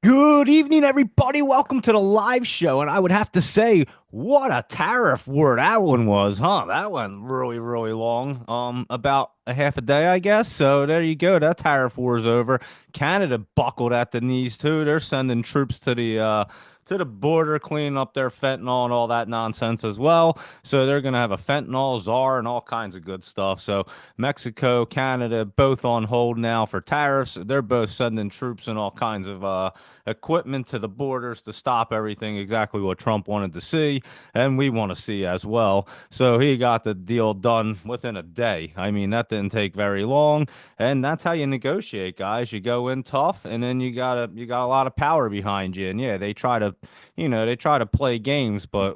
Good evening, everybody. Welcome to the live show. And I would have to say, what a tariff war that one was, huh? That went really, really long. About a half a day, I guess. So there you go. That tariff war is over. Canada buckled at the knees too. They're sending troops to the border, cleaning up their fentanyl and all that nonsense as well. So they're gonna have a fentanyl czar and all kinds of good stuff. So Mexico, Canada, both on hold now for tariffs. They're both sending troops and all kinds of equipment to the borders to stop everything exactly what Trump wanted to see and we want to see as well. So he got the deal done within a day. I mean, that didn't take very long, and that's how you negotiate, guys. You go in tough, and then you got a lot of power behind you. And yeah, they try to play games, but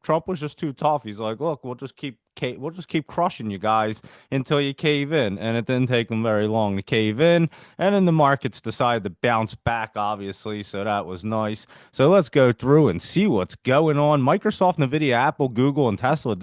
Trump was just too tough. He's like, look, we'll just keep crushing you guys until you cave in. And it didn't take them very long to cave in. And then the markets decided to bounce back, obviously. So that was nice. So let's go through and see what's going on. Microsoft, Nvidia, Apple, Google, and Tesla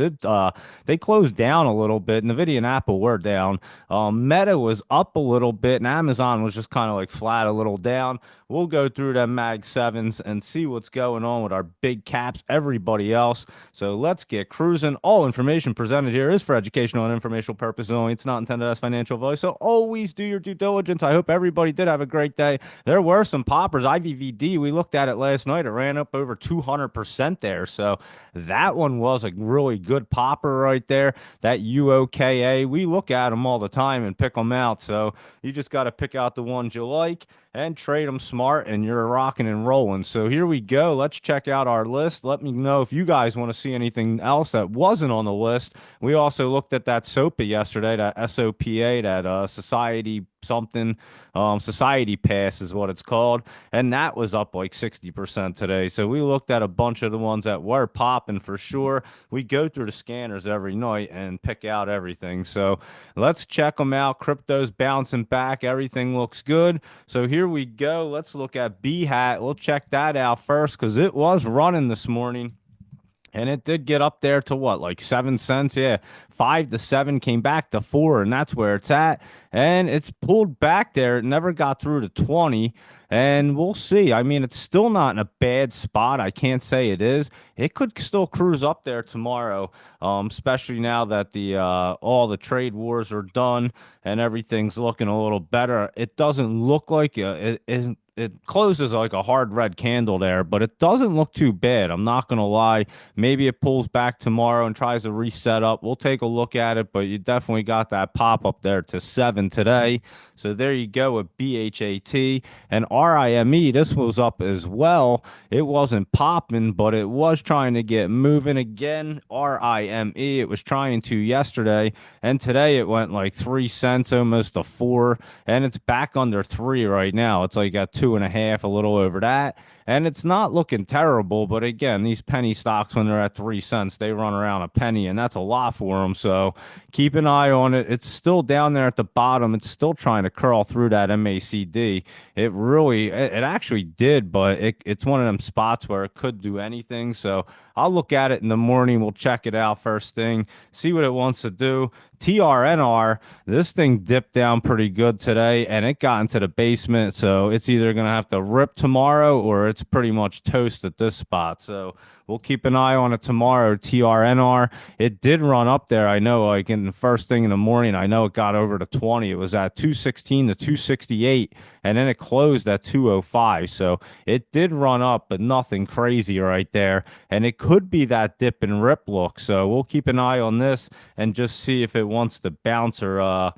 they closed down a little bit. Nvidia and Apple were down. Meta was up a little bit, and Amazon was just kind of like flat a little down. We'll go through them Mag 7s and see what's going on with our big caps, everybody else. So let's get cruising. All information presented here is for educational and informational purposes only. It's not intended as financial advice. So always do your due diligence. I hope everybody did have a great day. There were some poppers. IVVD, we looked at it last night. It ran up over 200% there. So that one was a really good popper right there. That UOKA, we look at them all the time and pick them out. So you just got to pick out the ones you like and trade them smart, and you're rocking and rolling. So here we go. Let's check out our list. Let me know if you guys want to see anything else that wasn't on the list. We also looked at that SOPA yesterday, that SOPA, that Society something, Society Pass is what it's called, and that was up like 60% today. So we looked at a bunch of the ones that were popping for sure. We go through the scanners every night and pick out everything. So let's check them out. Crypto's bouncing back. Everything looks good. So here we go. Let's look at B Hat. We'll check that out first because it was running this morning. And it did get up there to what, like 7 cents? Yeah, 5 to 7 came back to 4, and that's where it's at. And it's pulled back there. It never got through to 20. And we'll see. I mean, it's still not in a bad spot. I can't say it is. It could still cruise up there tomorrow, especially now that the all the trade wars are done and everything's looking a little better. It doesn't look like it closes like a hard red candle there, but it doesn't look too bad. I'm not gonna lie. Maybe it pulls back tomorrow and tries to reset up. We'll take a look at it, but you definitely got that pop up there to 7 today. So there you go with BHAT and RIME. This was up as well. It wasn't popping, but it was trying to get moving again. RIME. It was trying to yesterday, and today it went like 3 cents, almost to 4, and it's back under 3 right now. It's like at 2.5, a little over that. And it's not looking terrible, but again, these penny stocks, when they're at 3 cents, they run around a penny, and that's a lot for them. So keep an eye on it. It's still down there at the bottom. It's still trying to curl through that MACD. It actually did, but it's one of them spots where it could do anything. So I'll look at it in the morning. We'll check it out first thing, see what it wants to do. TRNR, this thing dipped down pretty good today and it got into the basement. So it's either going to have to rip tomorrow or it's pretty much toast at this spot. So we'll keep an eye on it tomorrow. TRNR, it did run up there. I know, like in the first thing in the morning, I know it got over to 20. It was at 216 to 268, and then it closed at 205. So it did run up, but nothing crazy right there. And it could be that dip and rip look. So we'll keep an eye on this and just see if it wants to bounce or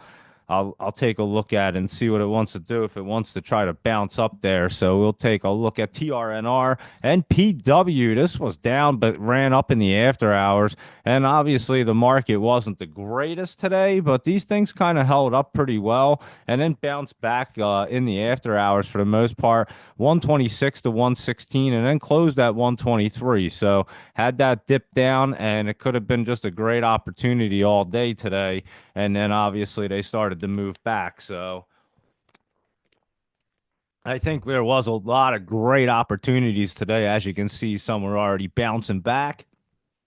I'll take a look at it and see what it wants to do if it wants to try to bounce up there. So we'll take a look at TRNR and PW. This was down but ran up in the after hours. And obviously the market wasn't the greatest today, but these things kind of held up pretty well and then bounced back in the after hours for the most part, 126 to 116, and then closed at 123. So had that dip down, and it could have been just a great opportunity all day today. And then obviously they started to move back. So I think there was a lot of great opportunities today. As you can see, some were already bouncing back.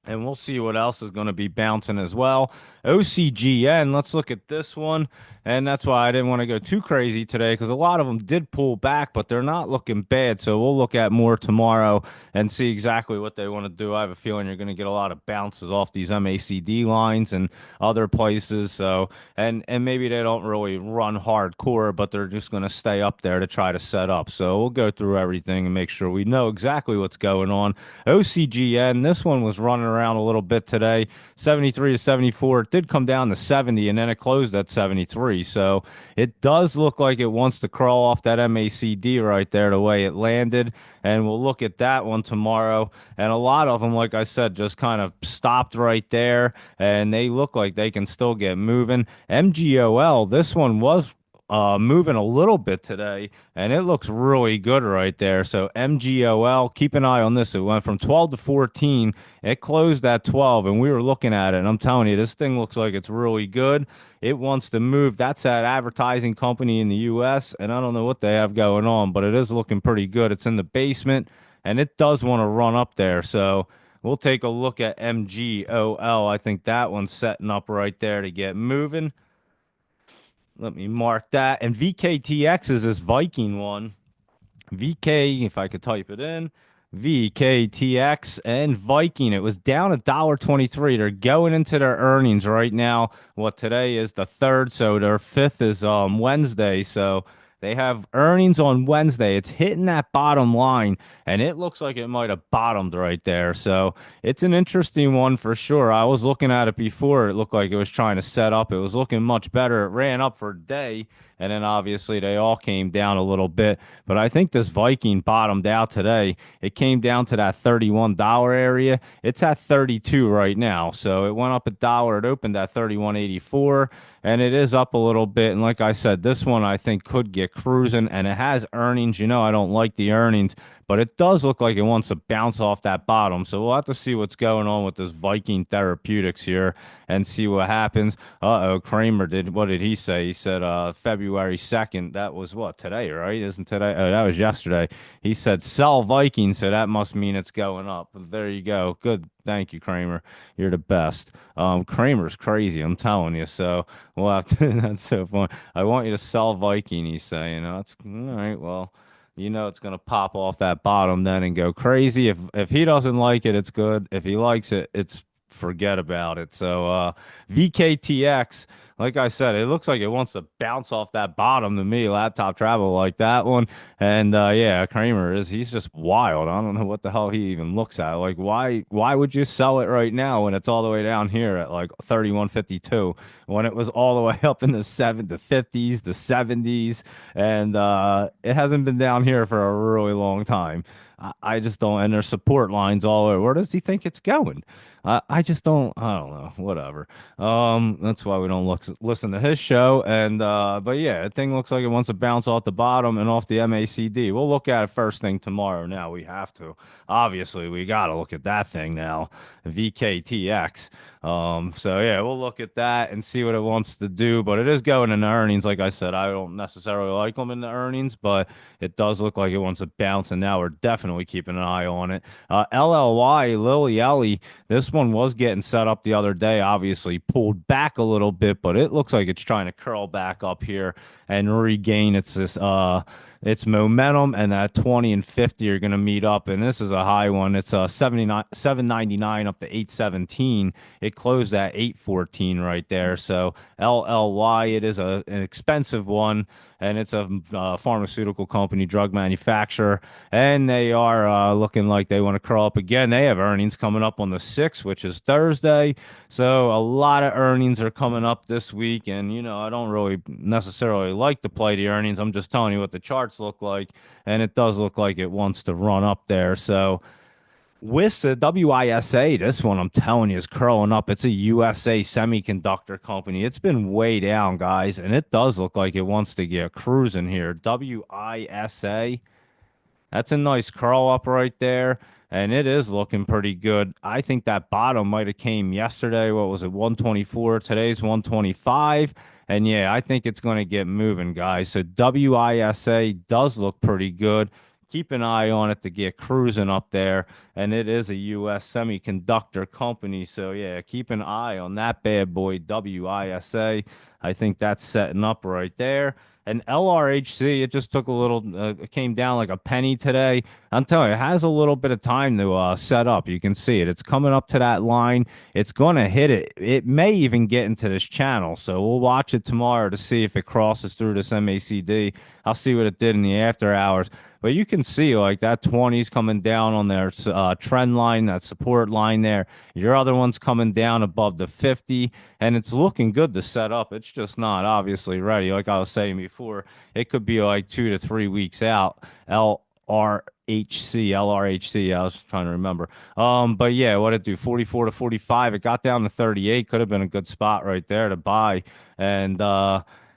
And we'll see what else is going to be bouncing as well. OCGN, let's look at this one. And that's why I didn't want to go too crazy today because a lot of them did pull back, but they're not looking bad. So we'll look at more tomorrow and see exactly what they want to do. I have a feeling you're going to get a lot of bounces off these MACD lines and other places. So, and maybe they don't really run hardcore, but they're just going to stay up there to try to set up. So we'll go through everything and make sure we know exactly what's going on. OCGN, this one was running around a little bit today, 73 to 74. It did come down to 70 and then it closed at 73. So it does look like it wants to crawl off that MACD right there the way it landed. And we'll look at that one tomorrow. And a lot of them, like I said, just kind of stopped right there and they look like they can still get moving. MGOL, this one was moving a little bit today, and it looks really good right there. So MGOL, keep an eye on this. It went from 12 to 14. It closed at 12, and we were looking at it. And I'm telling you, this thing looks like it's really good. It wants to move. That's that advertising company in the U.S., and I don't know what they have going on, but it is looking pretty good. It's in the basement, and it does want to run up there. So we'll take a look at MGOL. I think that one's setting up right there to get moving. Let me mark that. And VKTX is this Viking one. VK, if I could type it in, VKTX and Viking. It was down $1.23. They're going into their earnings right now. What today is the third, so their fifth is Wednesday. So they have earnings on Wednesday. It's hitting that bottom line, and it looks like it might have bottomed right there. So it's an interesting one for sure. I was looking at it before. It looked like it was trying to set up. It was looking much better. It ran up for a day, and then obviously they all came down a little bit. But I think this Viking bottomed out today. It came down to that $31 area. It's at 32 right now. So it went up a dollar. It opened at 31.84, and it is up a little bit. And like I said, this one I think could get cruising, and it has earnings. You know, I don't like the earnings, but it does look like it wants to bounce off that bottom. So we'll have to see what's going on with this Viking Therapeutics here and see what happens. Uh-oh, Kramer did, what did he say? He said February 2nd. That was what, today, right? Isn't today? Oh, that was yesterday. He said sell Viking, so that must mean it's going up. There you go. Good. Thank you, Kramer. You're the best. Kramer's crazy, I'm telling you. So we'll have to, that's so fun. I want you to sell Viking, he's saying. That's all right. Well, you know it's gonna pop off that bottom then and go crazy. If he doesn't like it, it's good. If he likes it, it's forget about it. So VKTX, like I said, it looks like it wants to bounce off that bottom to me. Laptop travel like that one. And yeah, Kramer he's just wild. I don't know what the hell he even looks at. Like why would you sell it right now when it's all the way down here at like 31.52 when it was all the way up in the 50s, the 70s, and it hasn't been down here for a really long time. I just don't, and there's support lines all over. Where does he think it's going? I just don't. I don't know. Whatever. That's why we don't listen to his show. And but yeah, the thing looks like it wants to bounce off the bottom and off the MACD. We'll look at it first thing tomorrow. Now we have to. Obviously, we got to look at that thing now. VKTX. So yeah, we'll look at that and see what it wants to do. But it is going in the earnings. Like I said, I don't necessarily like them in the earnings, but it does look like it wants to bounce. And now we're definitely keeping an eye on it. LLY, Lily Ellie. This one was getting set up the other day, obviously pulled back a little bit, but it looks like it's trying to curl back up here and regain its momentum, and that 20 and 50 are going to meet up, and this is a high one. It's 799 up to 817. It closed at 814 right there. So LLY, it is an expensive one, and it's a pharmaceutical company, drug manufacturer, and they are looking like they want to curl up again. They have earnings coming up on the 6th, which is Thursday. So a lot of earnings are coming up this week, and you know I don't really necessarily like to play the earnings. I'm just telling you what the charts look like, and it does look like it wants to run up there. So with the WISA, this one I'm telling you is curling up. It's a USA semiconductor company. It's been way down, guys, and it does look like it wants to get cruising here. WISA, that's a nice curl up right there, and it is looking pretty good. I think that bottom might have came yesterday. What was it, 124? Today's 125. And yeah, I think it's going to get moving, guys. So WISA does look pretty good. keep an eye on it to get cruising up there. And it is a U.S. semiconductor company. So, yeah, keep an eye on that bad boy, WISA. I think that's setting up right there. And LRHC, it just took a little, it came down like a penny today. I'm telling you, it has a little bit of time to set up. You can see it. It's coming up to that line. It's going to hit it. It may even get into this channel. So we'll watch it tomorrow to see if it crosses through this MACD. I'll see what it did in the after hours. But you can see like that 20's coming down on their trend line, that support line there. Your other one's coming down above the 50, and it's looking good to set up. It's just not obviously ready. Like I was saying before, it could be like 2 to 3 weeks out. LRHC. I was trying to remember. But yeah, what it do? 44 to 45. It got down to 38. Could have been a good spot right there to buy.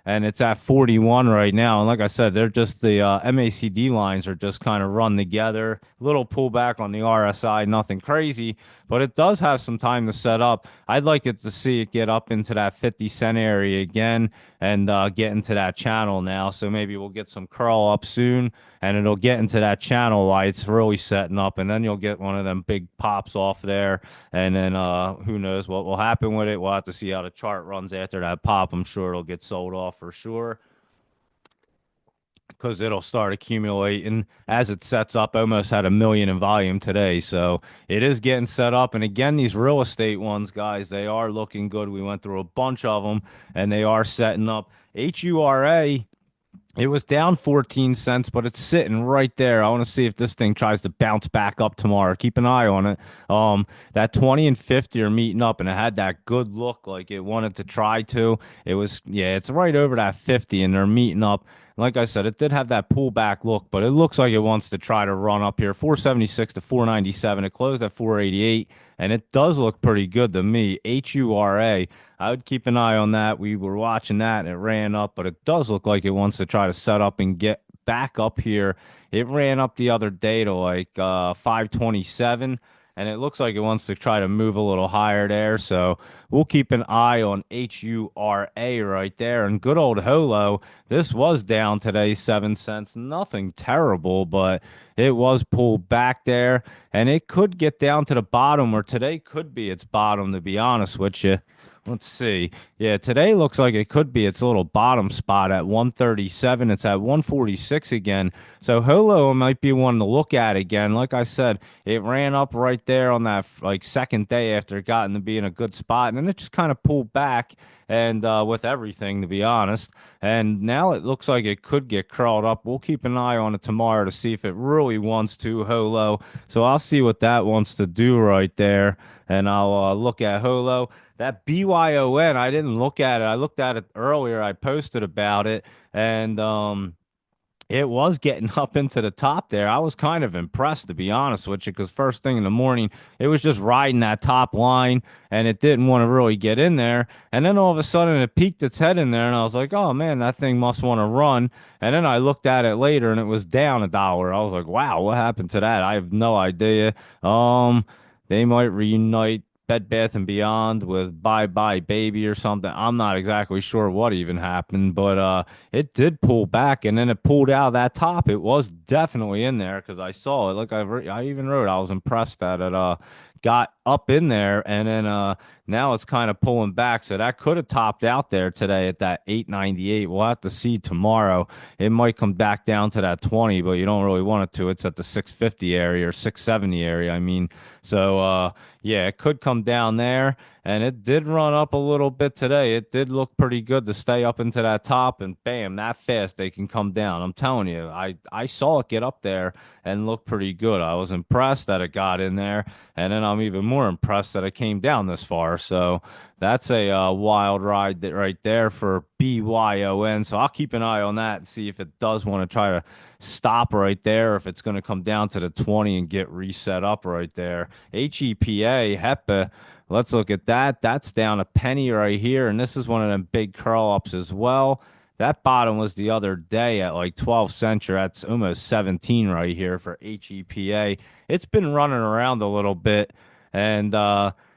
And it's at 41 right now. And like I said, they're just the MACD lines are just kind of run together. Little pullback on the RSI, nothing crazy, but it does have some time to set up. I'd like it to see it get up into that 50 cent area again and get into that channel now. So maybe we'll get some curl up soon and it'll get into that channel while it's really setting up. And then you'll get one of them big pops off there. And then who knows what will happen with it. We'll have to see how the chart runs after that pop. I'm sure it'll get sold off for sure because it'll start accumulating as it sets up. Almost had a million in volume today, so it is getting set up. And again, these real estate ones, guys, they are looking good. We went through a bunch of them, and they are setting up. HURA, it was down 14 cents, but it's sitting right there. I want to see if this thing tries to bounce back up tomorrow. Keep an eye on it. That 20 and 50 are meeting up, and it had that good look like it wanted to try to. It was, yeah, it's right over that 50, and they're meeting up. Like I said, it did have that pullback look, but it looks like it wants to try to run up here. 476 to 497. It closed at 488, and it does look pretty good to me. HURA, I would keep an eye on that. We were watching that, and it ran up, but it does look like it wants to try to set up and get back up here. It ran up the other day to like 527. And it looks like it wants to try to move a little higher there. So we'll keep an eye on HURA right there. And good old Holo, this was down today, 7 cents. Nothing terrible, but it was pulled back there. And it could get down to the bottom, or today could be its bottom, to be honest with you. Let's see. Yeah, today looks like it could be its little bottom spot at 137. It's at 146 again. So Holo might be one to look at again. Like I said, it ran up right there on that like second day after it got into being a good spot, and then it just kind of pulled back and with everything, to be honest. And now it looks like it could get curled up. We'll keep an eye on it tomorrow to see if it really wants to, Holo. So I'll see what that wants to do right there, and I'll look at Holo. That BYON, I didn't look at it. I looked at it earlier. I posted about it, and it was getting up into the top there. I was kind of impressed, to be honest with you, because first thing in the morning, it was just riding that top line, and it didn't want to really get in there. And then all of a sudden, it peeked its head in there, and I was like, oh, man, that thing must want to run. And then I looked at it later, and it was down $1. I was like, wow, what happened to that? I have no idea. They might reunite Bed Bath and Beyond with Bye Bye Baby or something. I'm not exactly sure what even happened, but it did pull back, and then it pulled out of that top. It was definitely in there because I saw it. Like I even wrote, I was impressed that it got up in there, and then now it's kind of pulling back. So that could have topped out there today at that 898. We'll have to see tomorrow. It might come back down to that 20, but you don't really want it to. It's at the 650 area or 670 area. I mean, so yeah, it could come down there, and it did run up a little bit today. It did look pretty good to stay up into that top, and bam, that fast they can come down. I'm telling you, I saw it get up there and look pretty good. I was impressed that it got in there, and then I'm even more impressed that it came down this far. So that's a wild ride right there for BYON. So I'll keep an eye on that and see if it does want to try to stop right there, or if it's going to come down to the 20 and get reset up right there. HEPA. Let's look at that. That's down a penny right here, and this is one of them big curl ups as well. That bottom was the other day at like 12 cents. That's almost 17 right here for HEPA. It's been running around a little bit, and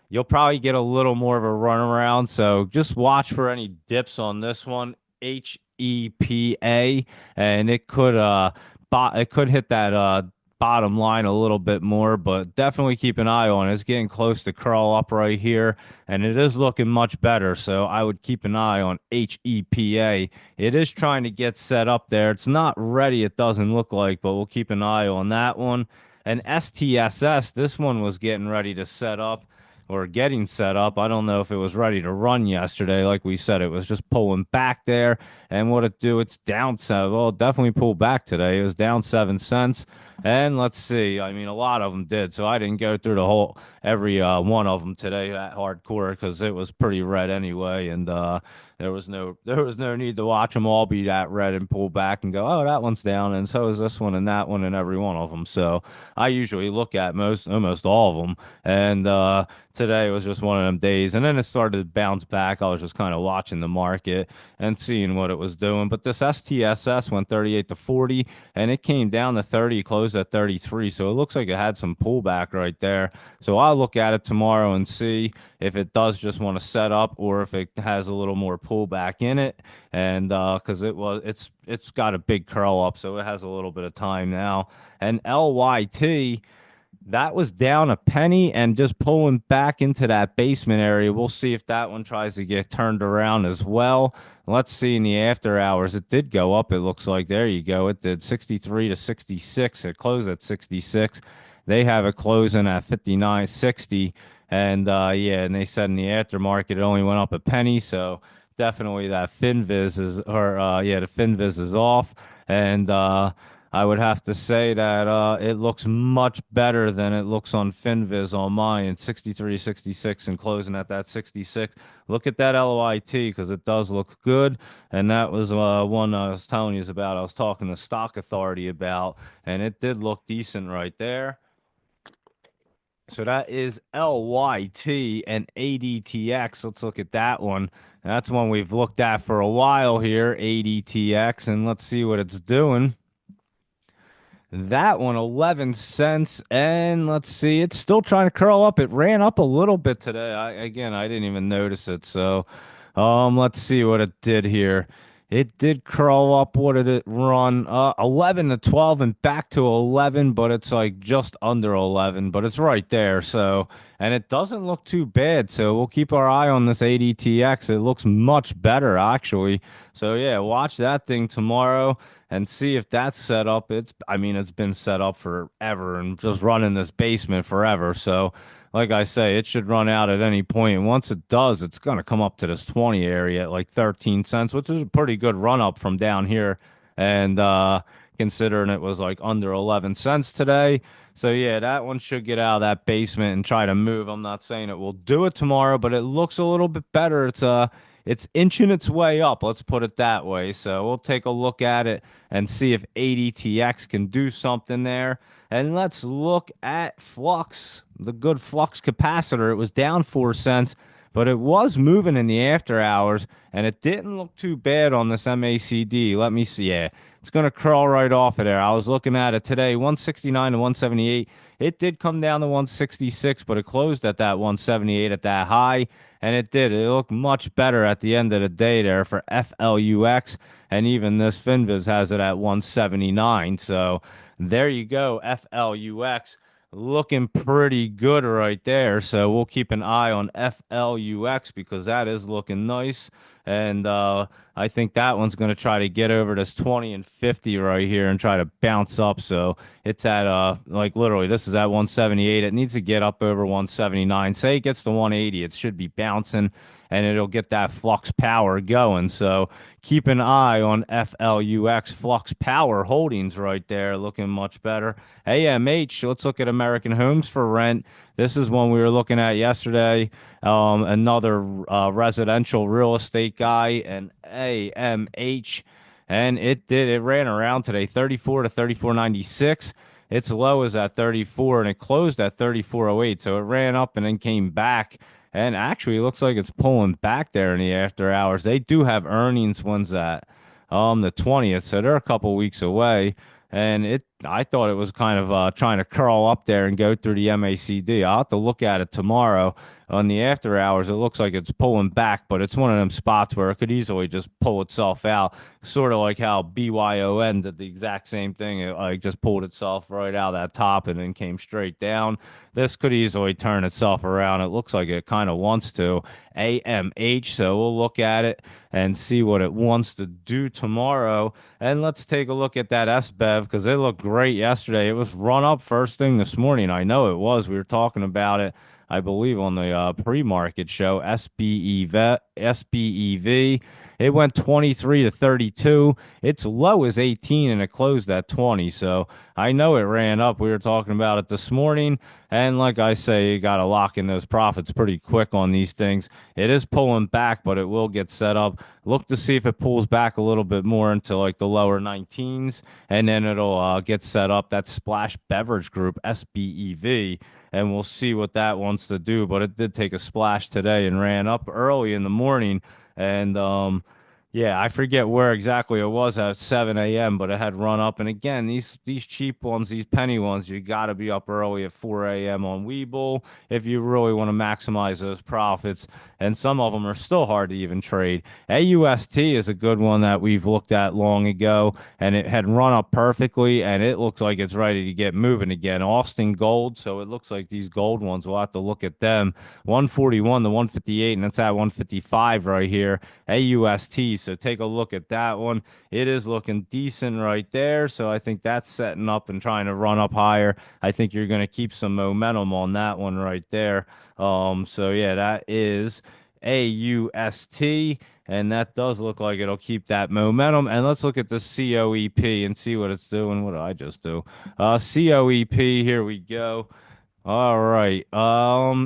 you'll probably get a little more of a run around. So just watch for any dips on this one, HEPA, and it could it could hit that bottom line a little bit more, but definitely keep an eye on it. It's getting close to curl up right here, and it is looking much better. So I would keep an eye on HEPA. It is trying to get set up there. It's not ready, it doesn't look like, but we'll keep an eye on that one. And STSS, this one was getting ready to set up or getting set up. I don't know if it was ready to run yesterday. Like we said, it was just pulling back there. And what it do? It's down seven. Well, it definitely pulled back today. It was down 7 cents. And let's see. I mean, a lot of them did. So I didn't go through the whole every one of them today at hardcore because it was pretty red anyway. And there was no need to watch them all be that red and pull back and go, oh, that one's down, and so is this one and that one and every one of them. So I usually look at almost all of them, and today was just one of them days. And then it started to bounce back. I was just kind of watching the market and seeing what it was doing. But this STSS went 38 to 40, and it came down to 30, closed at 33. So it looks like it had some pullback right there. So I'll look at it tomorrow and see if it does just want to set up or if it has a little more pullback in it. And because it's got a big curl up, so it has a little bit of time now. And LYT, that was down a penny and just pulling back into that basement area. We'll see if that one tries to get turned around as well. Let's see in the after hours. It did go up, it looks like. There you go. It did 63 to 66. It closed at 66. They have it closing at 59.60. And yeah, and they said in the aftermarket it only went up a penny. So definitely that FinViz is, or yeah, the FinViz is off. And I would have to say that it looks much better than it looks on FinViz on mine, 63.66 and closing at that 66. Look at that LOIT because it does look good. And that was one I was telling you about. I was talking to Stock Authority about, and it did look decent right there. So that is LYT and ADTX. Let's look at that one. That's one we've looked at for a while here, ADTX, and let's see what it's doing. That one, 11 cents. And let's see, it's still trying to curl up. It ran up a little bit today. I didn't even notice it. So, let's see what it did here. It did curl up. What did it run? 11 to 12 and back to 11, but it's like just under 11, but it's right there. So, and it doesn't look too bad. So we'll keep our eye on this ADTX. It looks much better, actually. So yeah, watch that thing tomorrow and see if that's set up. I mean, it's been set up forever and just running this basement forever. So, like I say, it should run out at any point. And once it does, it's going to come up to this 20 area at like 13 cents, which is a pretty good run up from down here. And considering it was like under 11 cents today. So, yeah, that one should get out of that basement and try to move. I'm not saying it will do it tomorrow, but it looks a little bit better. It's inching its way up, let's put it that way. So we'll take a look at it and see if ADTX can do something there. And let's look at Flux, the good Flux capacitor. It was down 4 cents, but it was moving in the after hours, and it didn't look too bad on this MACD. Let me see. Yeah, it's going to curl right off of there. I was looking at it today, 169 to 178. It did come down to 166, but it closed at that 178 at that high, and it did. It looked much better at the end of the day there for FLUX, and even this FinViz has it at 179. So there you go, FLUX. Looking pretty good right there. So we'll keep an eye on FLUX because that is looking nice. And I think that one's going to try to get over this 20 and 50 right here and try to bounce up. So it's at like literally this is at 178. It needs to get up over 179. Say it gets to 180, it should be bouncing and it'll get that flux power going. So keep an eye on FLUX Flux Power Holdings right there, looking much better. AMH, let's look at American Homes for Rent. This is one we were looking at yesterday. Another residential real estate guy, and AMH, and it ran around today, 34 to 34.96. Its low is at 34, and it closed at 34.08. So it ran up and then came back. And actually, it looks like it's pulling back there in the after hours. They do have earnings. When's that? The 20th. So they're a couple weeks away. And I thought it was kind of trying to curl up there and go through the MACD. I'll have to look at it tomorrow on the after hours. It looks like it's pulling back, but it's one of them spots where it could easily just pull itself out, sort of like how BYON did the exact same thing. It like just pulled itself right out of that top and then came straight down. This could easily turn itself around. It looks like it kind of wants to. AMH, so we'll look at it and see what it wants to do tomorrow. And let's take a look at that SBEV because it looked great yesterday. It was run up first thing this morning. I know it was. We were talking about it, I believe, on the pre-market show. SBEV. It went 23 to 32. Its low is 18 and it closed at 20. So I know it ran up. We were talking about it this morning. And like I say, you got to lock in those profits pretty quick on these things. It is pulling back, but it will get set up. Look to see if it pulls back a little bit more into like the lower 19s, and then it'll get set up. That Splash Beverage Group, SBEV, and we'll see what that wants to do. But it did take a splash today and ran up early in the morning. And yeah, I forget where exactly it was at 7 a.m., but it had run up. And again, these cheap ones, these penny ones, you got to be up early at 4 a.m. on Webull if you really want to maximize those profits. And some of them are still hard to even trade. AUST is a good one that we've looked at long ago, and it had run up perfectly, and it looks like it's ready to get moving again. Austin Gold, so it looks like these gold ones, we'll have to look at them. 141 to 158, and that's at 155 right here. AUST, so take a look at that one. It is looking decent right there, so I think that's setting up and trying to run up higher. I think you're going to keep some momentum on that one right there. So yeah, that is AUST, and that does look like it'll keep that momentum. And let's look at the COEP and see what it's doing. What did I just do? COEP, here we go. All right.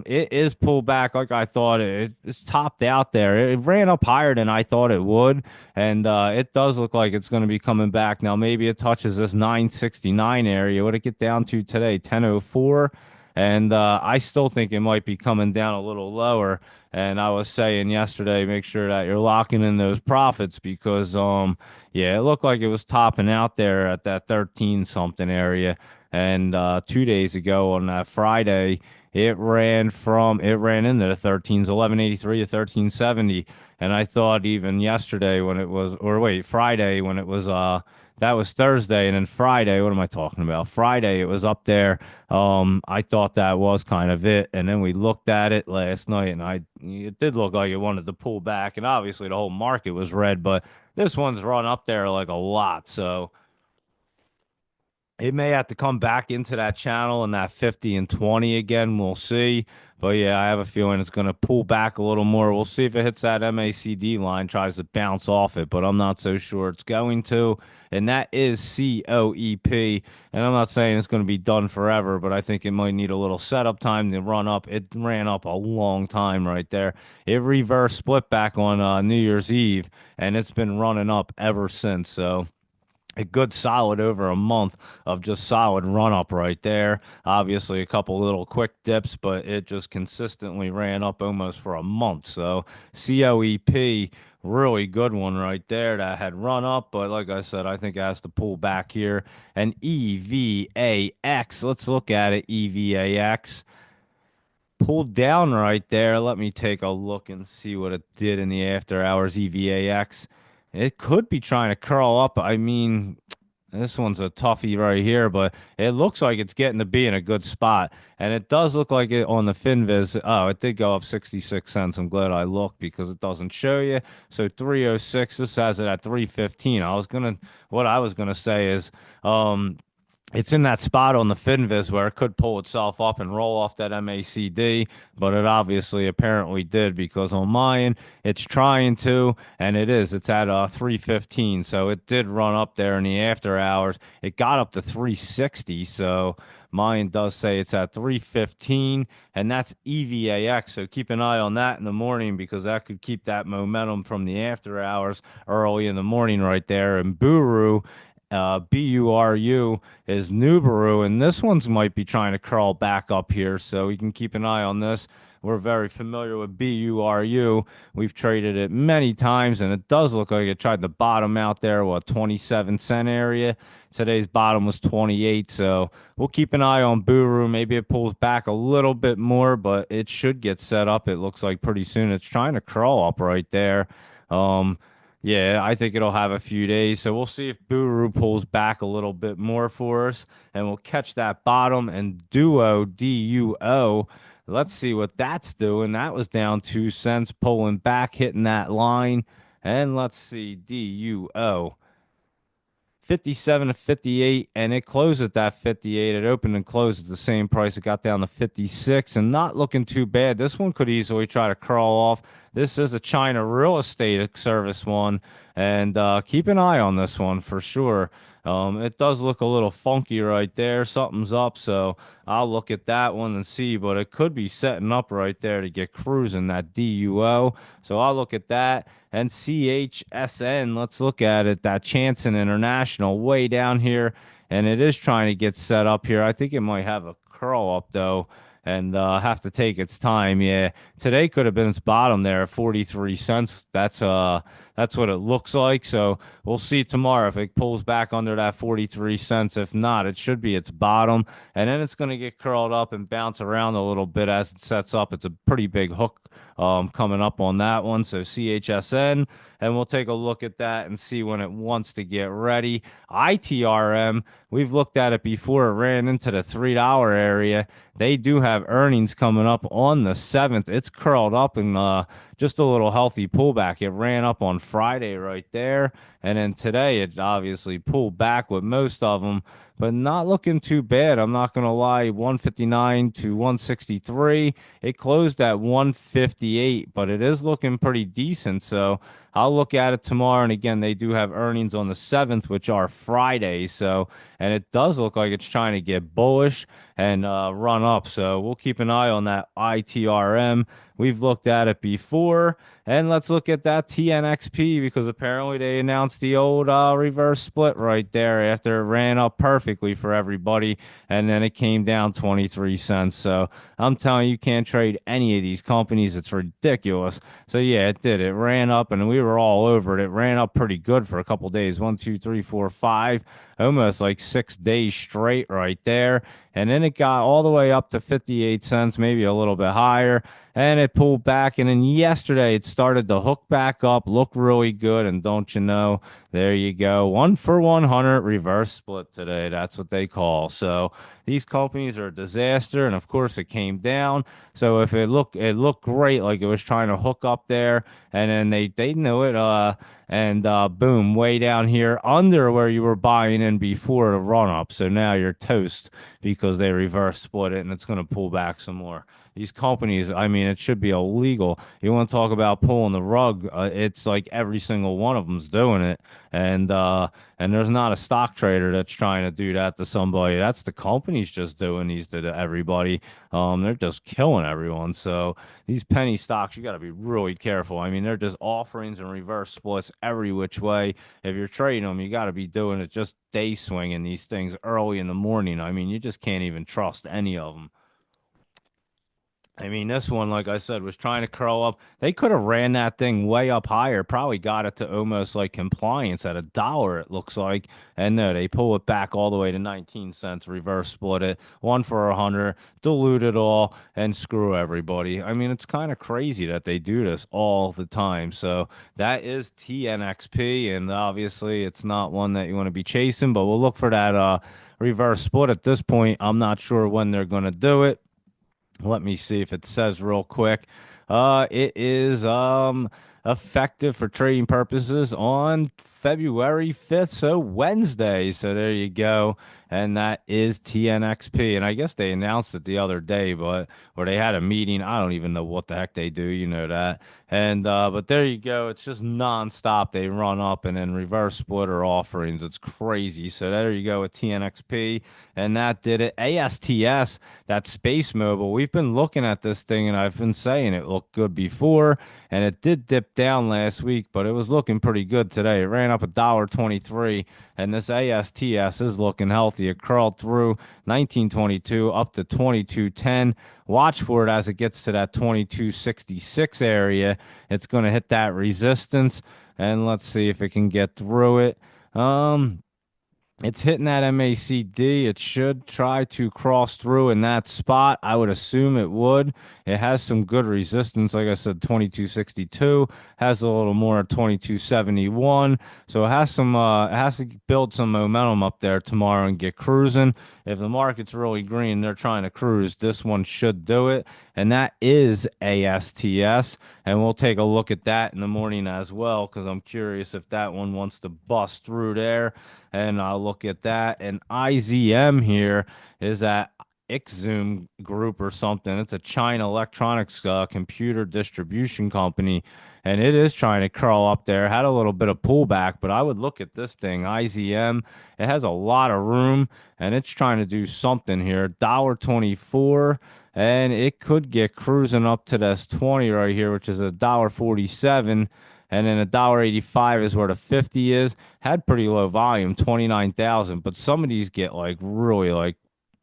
It is pulled back like I thought it's topped out there. It ran up higher than I thought it would, and it does look like it's going to be coming back. Now maybe it touches this 969 area. What did it get down to today? 1004. And I still think it might be coming down a little lower. And I was saying yesterday, make sure that you're locking in those profits because yeah, it looked like it was topping out there at that 13 something area. And 2 days ago on that Friday, it ran into the 13s, 1183 to 1370. And I thought even yesterday when it was, or wait, Friday when it was, that was Thursday, and then Friday, what am I talking about? Friday, it was up there. I thought that was kind of it, and then we looked at it last night, and it did look like it wanted to pull back, and obviously the whole market was red, but this one's run up there like a lot, so it may have to come back into that channel and that 50 and 20 again. We'll see. But yeah, I have a feeling it's going to pull back a little more. We'll see if it hits that MACD line, tries to bounce off it, but I'm not so sure it's going to. And that is COEP. And I'm not saying it's going to be done forever, but I think it might need a little setup time to run up. It ran up a long time right there. It reverse split back on New Year's Eve, and it's been running up ever since. So a good solid over a month of just solid run up right there. Obviously, a couple little quick dips, but it just consistently ran up almost for a month. So, COEP, really good one right there that had run up, but like I said, I think it has to pull back here. And EVAX, let's look at it. EVAX pulled down right there. Let me take a look and see what it did in the after hours. EVAX. It could be trying to curl up. I mean, this one's a toughie right here, but it looks like it's getting to be in a good spot. And it does look like it on the FinViz. Oh, it did go up 66 cents. I'm glad I looked because it doesn't show you. So 306, this has it at 315. What I was gonna say is, it's in that spot on the Finviz where it could pull itself up and roll off that MACD, but it obviously apparently did because on mine it's trying to, and it is. It's at 315, so it did run up there in the after hours. It got up to 360, so mine does say it's at 315, and that's EVAX. So keep an eye on that in the morning because that could keep that momentum from the after hours early in the morning right there. And Buru. BURU is Nubaru, and this one's might be trying to crawl back up here, so we can keep an eye on this. We're very familiar with BURU. We've traded it many times, and it does look like it tried the bottom out there, what, 27 cent area. Today's bottom was 28, so we'll keep an eye on Buru. Maybe it pulls back a little bit more, but it should get set up. It looks like pretty soon. It's trying to crawl up right there. Um, yeah, I think it'll have a few days. So we'll see if Buru pulls back a little bit more for us and we'll catch that bottom and DUO. Let's see what that's doing. That was down 2 cents, pulling back, hitting that line. And let's see, DUO. 57 to 58, and it closed at that 58. It opened and closed at the same price. It got down to 56 and not looking too bad. This one could easily try to crawl off. This is a China real estate service one, and keep an eye on this one for sure. It does look a little funky right there. Something's up, so I'll look at that one and see, but it could be setting up right there to get cruising that DUO. So I'll look at that. And CHSN, let's look at it. That Chanson International way down here, and it is trying to get set up here. I think it might have a curl up though, and have to take its time. Yeah, today could have been its bottom there at 43 cents. That's what it looks like. So we'll see tomorrow if it pulls back under that 43 cents. If not, it should be its bottom, and then it's going to get curled up and bounce around a little bit as it sets up. It's a pretty big hook coming up on that one. So CHSN, and we'll take a look at that and see when it wants to get ready. ITRM, we've looked at it before. It ran into the $3 area. They do have earnings coming up on the 7th. It's curled up and just a little healthy pullback. It ran up on Friday right there. And then today it obviously pulled back with most of them, but not looking too bad. I'm not going to lie. 159 to 163. It closed at 158, but it is looking pretty decent. So I'll look at it tomorrow. And again, they do have earnings on the 7th, which are Fridays. So, and it does look like it's trying to get bullish and run up. So we'll keep an eye on that ITRM. We've looked at it before. And let's look at that TNXP because apparently they announced the old reverse split right there after it ran up perfectly for everybody. And then it came down 23 cents. So I'm telling you, you can't trade any of these companies. It's ridiculous. So yeah, it did. It ran up and we were all over it. It ran up pretty good for a couple days. 1, 2, 3, 4, 5, almost like 6 days straight right there. And then it got all the way up to 58 cents, maybe a little bit higher. And it pulled back. And then yesterday it started to hook back up, look really good. And don't you know, there you go. 1 for 100 reverse split today. That's what they call. So these companies are a disaster. And of course it came down. So if it looked great, like it was trying to hook up there. And then they knew it. And boom, way down here under where you were buying in before the run up. So now you're toast because they reverse split it and it's going to pull back some more. These companies, I mean, it should be illegal. You want to talk about pulling the rug? It's like every single one of them's doing it, and there's not a stock trader that's trying to do that to somebody. That's the companies just doing these to everybody. They're just killing everyone. So these penny stocks, you got to be really careful. I mean, they're just offerings and reverse splits every which way. If you're trading them, you got to be doing it just day swinging these things early in the morning. I mean, you just can't even trust any of them. I mean, this one, like I said, was trying to curl up. They could have ran that thing way up higher, probably got it to almost like compliance at $1, it looks like. And no, they pull it back all the way to 19 cents, reverse split it, 1 for 100, dilute it all, and screw everybody. I mean, it's kind of crazy that they do this all the time. So that is TNXP, and obviously it's not one that you want to be chasing, but we'll look for that reverse split at this point. I'm not sure when they're going to do it. Let me see if it says real quick. It is effective for trading purposes on February 5th, so Wednesday. So there you go. And that is TNXP. And I guess they announced it the other day, but or they had a meeting. I don't even know what the heck they do, you know that. And but there you go. It's just nonstop. They run up and then reverse splitter offerings. It's crazy. So there you go with TNXP. And that did it. ASTS, that Space Mobile. We've been looking at this thing and I've been saying it looked good before. And it did dip down last week, but it was looking pretty good today. It ran buying up $1.23, and this ASTS is looking healthy. It curled through 1922 up to 2210. Watch for it as it gets to that 2266 area. It's going to hit that resistance, and let's see if it can get through it. It's hitting that MACD. It should try to cross through in that spot. I would assume it would. It has some good resistance. Like I said, 2262 has a little more at 2271. So it has to build some momentum up there tomorrow and get cruising. If the market's really green, they're trying to cruise. This one should do it. And that is ASTS. And we'll take a look at that in the morning as well, because I'm curious if that one wants to bust through there. And I'll look at that. And IZM here is at Ixzoom Group or something. It's a China electronics computer distribution company, and it is trying to curl up there. Had a little bit of pullback, but I would look at this thing, IZM. It has a lot of room, and it's trying to do something here. $1.24, and it could get cruising up to this 20 right here, which is $1.47. And then $1.85 is where the 50 is. Had pretty low volume, 29,000. But some of these get like really like,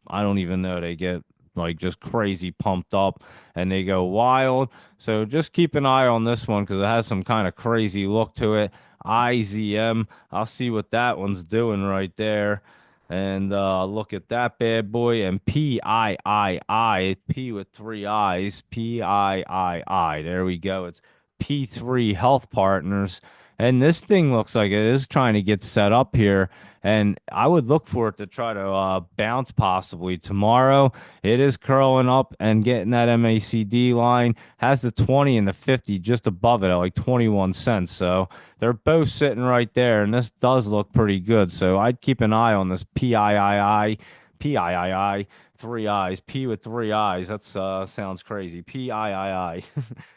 I don't even know. They get like just crazy pumped up and they go wild. So just keep an eye on this one because it has some kind of crazy look to it. IZM. I'll see what that one's doing right there. And look at that bad boy. And PIII, P with three I's, PIII. There we go. It's P3 Health Partners. And this thing looks like it is trying to get set up here. And I would look for it to try to bounce possibly tomorrow. It is curling up and getting that MACD line. Has the 20 and the 50 just above it at like 21 cents. So they're both sitting right there. And this does look pretty good. So I'd keep an eye on this PIII, three eyes, P with three eyes. That's sounds crazy. PIII.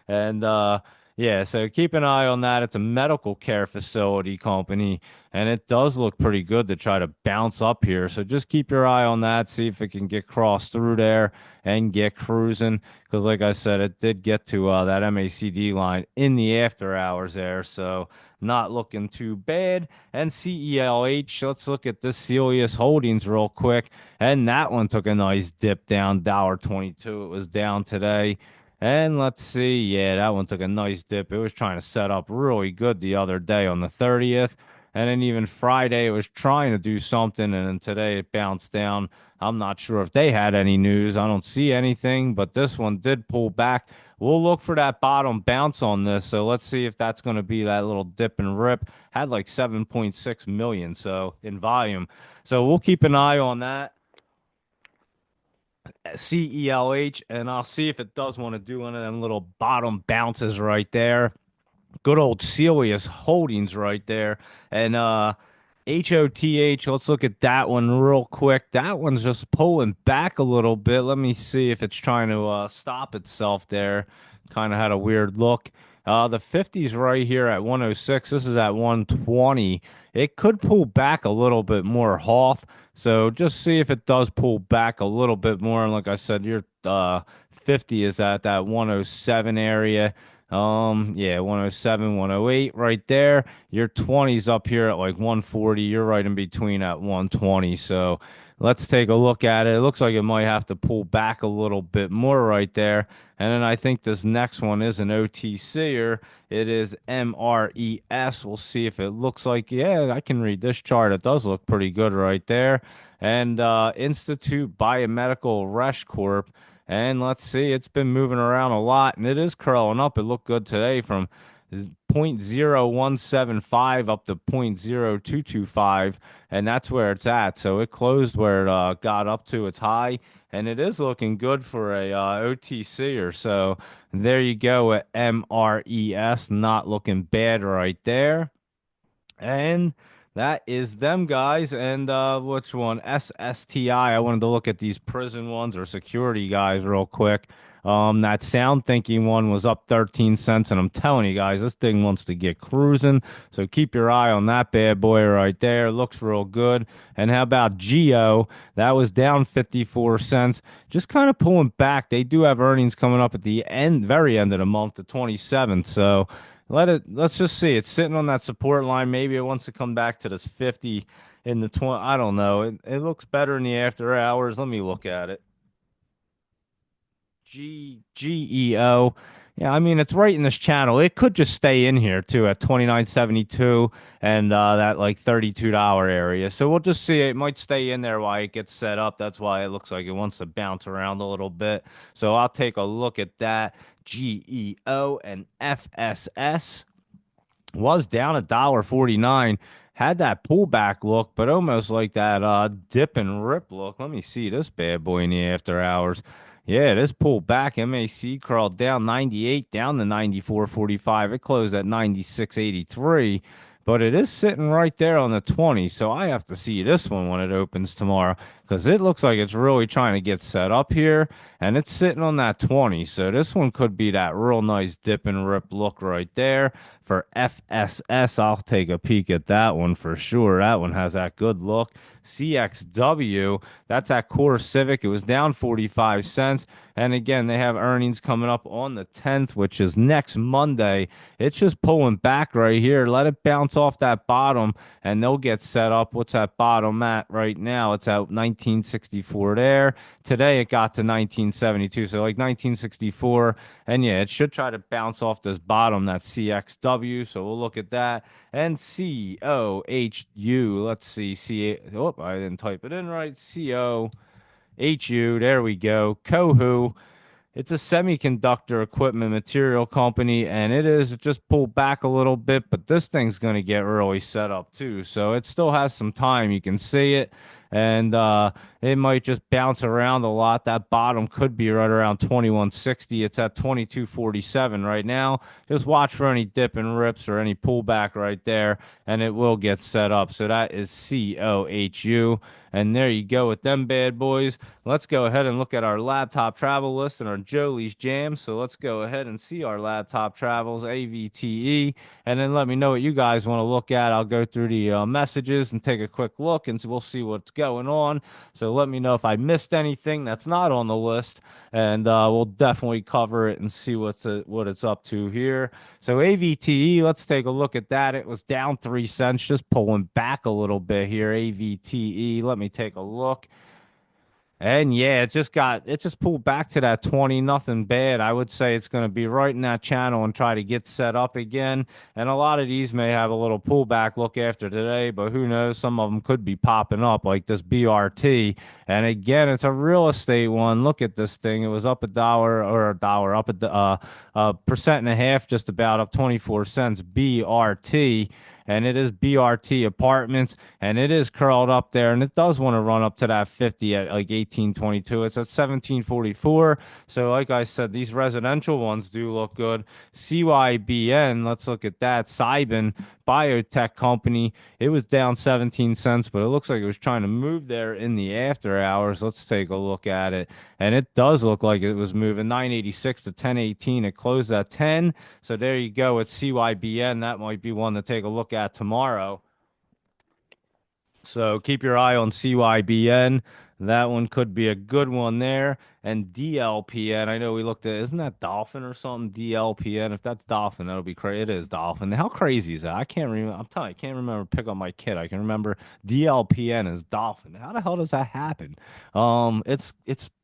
And yeah, so keep an eye on that. It's a medical care facility company, and it does look pretty good to try to bounce up here. So just keep your eye on that, see if it can get crossed through there and get cruising. Because like I said, it did get to that MACD line in the after hours there, so not looking too bad. And CELH, let's look at this Celius Holdings real quick. And that one took a nice dip down, $1.22. It was down today. And let's see. Yeah, that one took a nice dip. It was trying to set up really good the other day on the 30th. And then even Friday, it was trying to do something. And then today it bounced down. I'm not sure if they had any news. I don't see anything, but this one did pull back. We'll look for that bottom bounce on this. So let's see if that's going to be that little dip and rip. Had like 7.6 million so in volume. So we'll keep an eye on that. CELH, and I'll see if it does want to do one of them little bottom bounces right there. Good old Celius Holdings right there. And HOTH, let's look at that one real quick. That one's just pulling back a little bit. Let me see if it's trying to stop itself there. Kind of had a weird look. The 50's right here at 106. This is at 120. It could pull back a little bit more, Hoth. So just see if it does pull back a little bit more. And like I said, your 50 is at that 107 area. Yeah, 107, 108 right there. Your 20's up here at like 140. You're right in between at 120. So let's take a look at it. It looks like it might have to pull back a little bit more right there. And then I think this next one is an OTCer. It is MRES. We'll see if it looks like, yeah, I can read this chart. It does look pretty good right there. And Institute Biomedical Resh Corp. And let's see, it's been moving around a lot, and it is curling up. It looked good today from 0.0175 up to 0.0225, and that's where it's at. So it closed where it got up to its high, and it is looking good for a OTCer. So there you go at MRES, not looking bad right there. And that is them, guys. And which one? SSTI. I wanted to look at these prison ones or security guys real quick. That sound thinking one was up 13 cents, and I'm telling you guys, this thing wants to get cruising. So keep your eye on that bad boy right there. Looks real good. And how about Geo? That was down 54 cents. Just kind of pulling back. They do have earnings coming up at the end, very end of the month, the 27th. So Let's just see. It's sitting on that support line. Maybe it wants to come back to this 50 in the 20. I don't know. It looks better in the after hours. Let me look at it. GEO. Yeah, I mean it's right in this channel. It could just stay in here too at 29.72 and that like $32 area. So we'll just see. It might stay in there while it gets set up. That's why it looks like it wants to bounce around a little bit. So I'll take a look at that. GEO and FSS was down $1.49. Had that pullback look, but almost like that dip and rip look. Let me see this bad boy in the after hours. Yeah, this pulled back. MAC crawled down 98 down to 94.45. It closed at 96.83, but it is sitting right there on the 20. So I have to see this one when it opens tomorrow because it looks like it's really trying to get set up here and it's sitting on that 20. So this one could be that real nice dip and rip look right there. For FSS, I'll take a peek at that one for sure. That one has that good look. CXW, that's that Core Civic. It was down 45 cents. And again, they have earnings coming up on the 10th, which is next Monday. It's just pulling back right here. Let it bounce off that bottom and they'll get set up. What's that bottom at right now? It's at 1964 there. Today it got to 1972. So like 1964. And yeah, it should try to bounce off this bottom, that CXW. So we'll look at that. And COHU. Let's see. Oh, I didn't type it in right. COHU. There we go. Kohu. It's a semiconductor equipment material company, and it is just pulled back a little bit, but this thing's going to get really set up too. So it still has some time. You can see it, and it might just bounce around a lot. That bottom could be right around 2160. It's at 2247 right now. Just watch for any dip and rips or any pullback right there, and it will get set up. So that is COHU. And there you go with them bad boys. Let's go ahead and look at our laptop travel list and our Jolie's jams. So let's go ahead and see our laptop travels, AVTE, and then let me know what you guys want to look at. I'll go through the messages and take a quick look, and we'll see what's going on. So let me know if I missed anything that's not on the list, and we'll definitely cover it and see what it's up to here. So AVTE, let's take a look at that. It was down 3 cents, just pulling back a little bit here. AVTE, let me take a look. And yeah, it just pulled back to that 20, nothing bad. I would say it's going to be right in that channel and try to get set up again. And a lot of these may have a little pullback look after today, but who knows? Some of them could be popping up like this BRT. And again, it's a real estate one. Look at this thing. It was up a dollar, up a percent and a half, just about up 24 cents. BRT, and it is BRT Apartments, and it is curled up there, and it does want to run up to that 50 at like 1822. It's at 1744. So, like I said, these residential ones do look good. CYBN, let's look at that. Cybin Biotech Company, it was down 17 cents, but it looks like it was trying to move there in the after hours. Let's take a look at it, and it does look like it was moving 986 to 1018. It closed at 10. So there you go with CYBN. That might be one to take a look at tomorrow. So keep your eye on CYBN. That one could be a good one there. And DLPN, I know we looked at, isn't that Dolphin or something? DLPN. If that's Dolphin, that'll be crazy. It is Dolphin. How crazy is that? I can't remember. I'm telling you, I can't remember. Pick up my kid. I can remember DLPN is Dolphin. How the hell does that happen? It's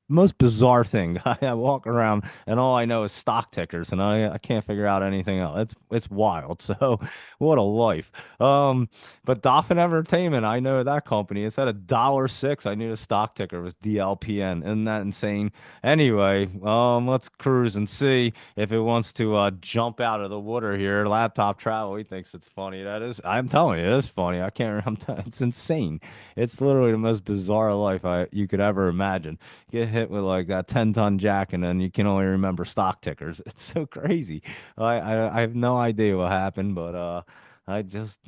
most bizarre thing. I walk around and all I know is stock tickers, and I can't figure out anything else. It's wild. So what a life. But Dolphin Entertainment, I know that company. It's at $1.06. I knew the stock ticker was DLPN. Isn't that insane? Anyway, let's cruise and see if it wants to jump out of the water here. Laptop travel, he thinks it's funny. That is, I'm telling you, it is funny. I can't. It's insane. It's literally the most bizarre life you could ever imagine. Get hit with like that 10-ton jack, and then you can only remember stock tickers. It's so crazy. I have no idea what happened, but I just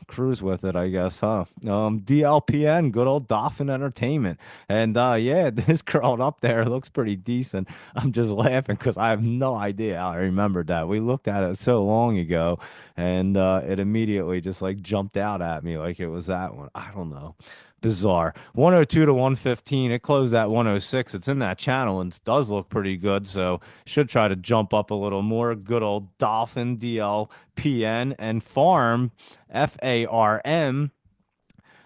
cruise with it, I guess, huh? DLPN, good old Dolphin Entertainment. And yeah, this curled up there looks pretty decent. I'm just laughing because I have no idea how I remembered that. We looked at it so long ago, and it immediately just like jumped out at me like it was that one. I don't know. Bizarre. 102 to 115. It closed at 106. It's in that channel and it does look pretty good. So should try to jump up a little more. Good old Dolphin DLPN and Farm FARM.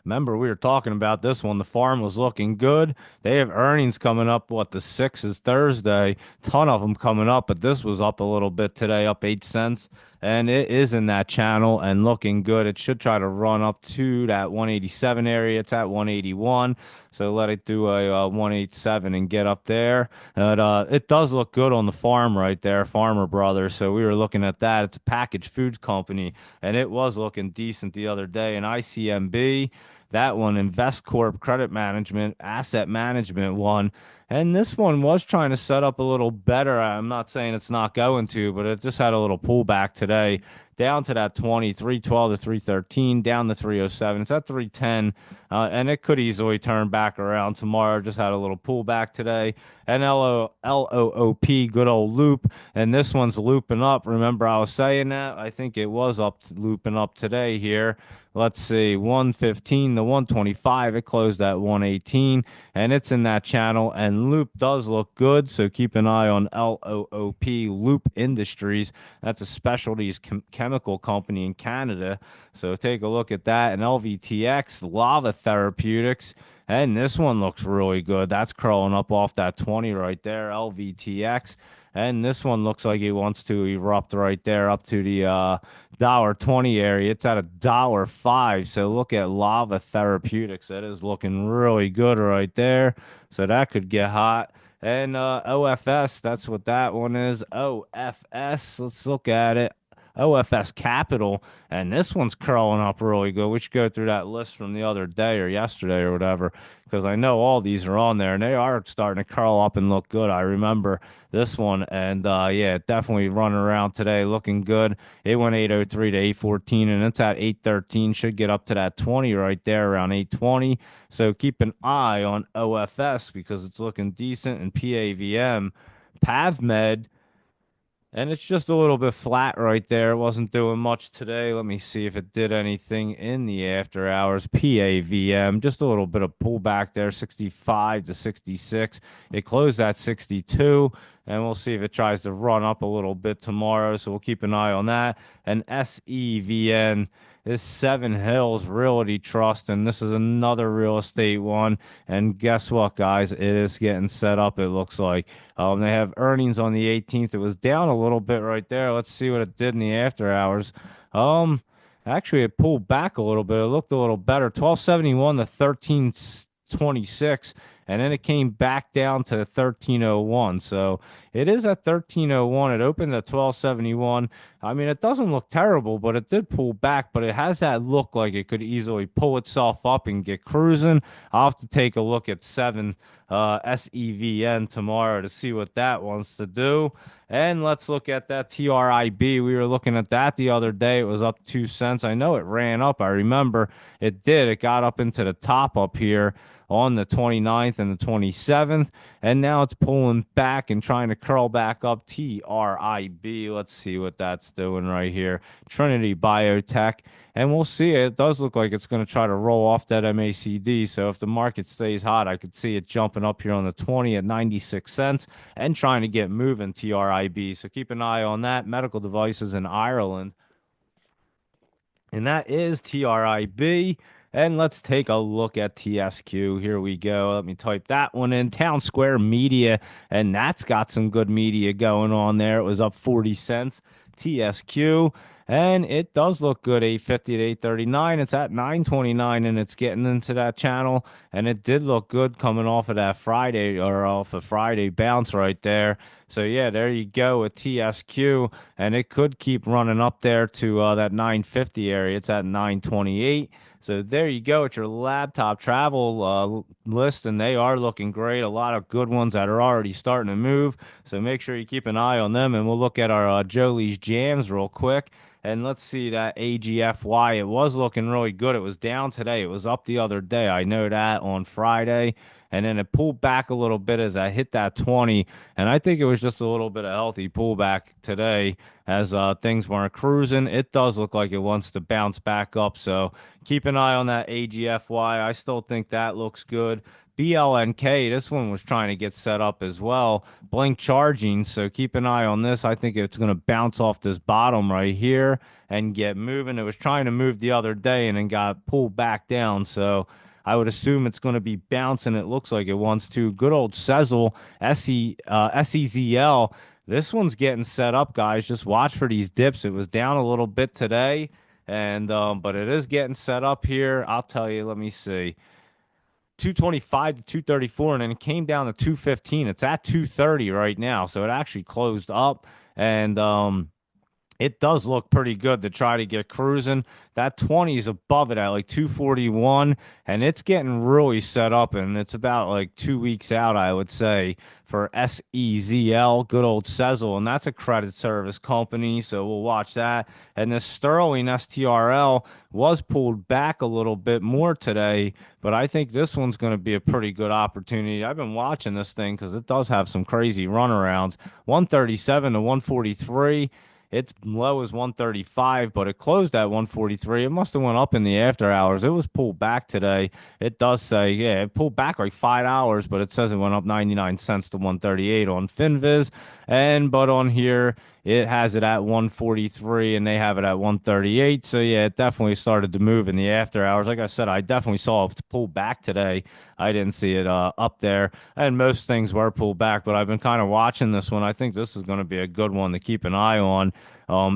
Remember, we were talking about this one. The farm was looking good. They have earnings coming up. What, the 6th is Thursday. Ton of them coming up, but this was up a little bit today, up 8 cents. And it is in that channel and looking good. It should try to run up to that 187 area. It's at 181. So let it do a 187 and get up there. And it does look good on the farm right there, Farmer Brothers. So we were looking at that. It's a packaged food company, and it was looking decent the other day. And ICMB, that one, InvestCorp Credit Management, Asset Management one. And this one was trying to set up a little better. I'm not saying it's not going to, but it just had a little pullback today down to that 20, 312 to 313, down to 307. It's at 310, and it could easily turn back around tomorrow. Just had a little pullback today. And LOOP, good old loop. And this one's looping up. Remember, I was saying that? I think it was up looping up today here. Let's see, 115 to 125. It closed at 118, and it's in that channel. And Loop does look good, so keep an eye on LOOP, Loop Industries. That's a specialties chemical company in Canada. So take a look at that. And LVTX, Lava Therapeutics. And this one looks really good. That's curling up off that 20 right there, LVTX. And this one looks like it wants to erupt right there up to the $1.20 area. It's at $1.05. So look at Lava Therapeutics. That is looking really good right there. So that could get hot. And OFS, that's what that one is. OFS. Let's look at it. OFS Capital, and this one's curling up really good. We should go through that list from the other day or yesterday or whatever, because I know all these are on there and they are starting to curl up and look good. I remember this one, and yeah, definitely running around today, looking good. It went 803 to 814, and it's at 813. Should get up to that 20 right there, around 820. So keep an eye on OFS because it's looking decent. And PAVM, PavMed. And it's just a little bit flat right there. It wasn't doing much today. Let me see if it did anything in the after hours. PAVM, just a little bit of pullback there, 65 to 66. It closed at 62, and we'll see if it tries to run up a little bit tomorrow. So we'll keep an eye on that. And SEVN is Seven Hills Realty Trust, and this is another real estate one. And guess what, guys? It is getting set up, it looks like. They have earnings on the 18th. It was down a little bit right there. Let's see what it did in the after hours. Actually, it pulled back a little bit. It looked a little better. 1271 to 1326, and then it came back down to 1301. So it is at 1301. It opened at 1271. I mean, it doesn't look terrible, but it did pull back. But it has that look like it could easily pull itself up and get cruising. I'll have to take a look at 7 SEVN tomorrow to see what that wants to do. And let's look at that TRIB. We were looking at that the other day. It was up 2 cents. I know it ran up. I remember it did. It got up into the top up here on the 29th and the 27th, and now it's pulling back and trying to curl back up. TRIB, let's see what that's doing right here. Trinity Biotech, and we'll see. It does look like it's going to try to roll off that MACD, so if the market stays hot, I could see it jumping up here on the 20 at 96 cents and trying to get moving. TRIB, so keep an eye on that. Medical devices in Ireland, and that is TRIB. And let's take a look at TSQ. Here we go. Let me type that one in. Town Square Media, and that's got some good media going on there. It was up 40 cents. TSQ, and it does look good. 850 to 839. It's at 929, and it's getting into that channel. And it did look good coming off of that Friday or off a Friday bounce right there. So yeah, there you go with TSQ, and it could keep running up there to that 950 area. It's at 928. So there you go at your laptop travel list, and they are looking great. A lot of good ones that are already starting to move. So make sure you keep an eye on them, and we'll look at our Jolie's Jams real quick. And let's see that AGFY. It was looking really good. It was down today. It was up the other day. I know that on Friday. And then it pulled back a little bit as I hit that 20. And I think it was just a little bit of healthy pullback today as things weren't cruising. It does look like it wants to bounce back up. So keep an eye on that AGFY. I still think that looks good. BLNK, this one was trying to get set up as well. Blink charging, so keep an eye on this. I think it's going to bounce off this bottom right here and get moving. It was trying to move the other day and then got pulled back down. So I would assume it's going to be bouncing. It looks like it wants to. Good old Sezzle, SEZL. This one's getting set up, guys. Just watch for these dips. It was down a little bit today, and but it is getting set up here. I'll tell you. Let me see. 225 to 234, and then it came down to 215. It's at 230 right now, so it actually closed up, and it does look pretty good to try to get cruising. That 20 is above it at like 241, and it's getting really set up, and it's about like 2 weeks out, I would say, for SEZL, good old Sezzle, and that's a credit service company, so we'll watch that. And this Sterling STRL was pulled back a little bit more today, but I think this one's going to be a pretty good opportunity. I've been watching this thing because it does have some crazy runarounds. 137 to 143. Its low is 135, but it closed at 143. It must have went up in the after hours. It was pulled back today. It does say, yeah, it pulled back like $5, but it says it went up 99 cents to 138 on FinViz. But on here, it has it at 143 and they have it at 138. So yeah, it definitely started to move in the after hours. Like I said, I definitely saw it pull back today. I didn't see it up there. And most things were pulled back, but I've been kind of watching this one. I think this is going to be a good one to keep an eye on.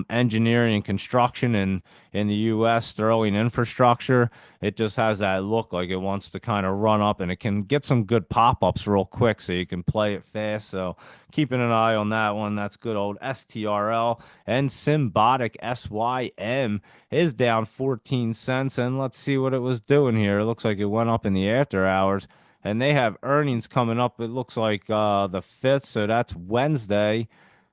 Engineering and construction in the U.S., Sterling infrastructure. It just has that look like it wants to kind of run up, and it can get some good pop-ups real quick, so you can play it fast. So keeping an eye on that one. That's good old STRL. And Symbiotic SYM is down 14 cents, and let's see what it was doing here. It looks like it went up in the after hours. And they have earnings coming up. It looks like the 5th, so that's Wednesday.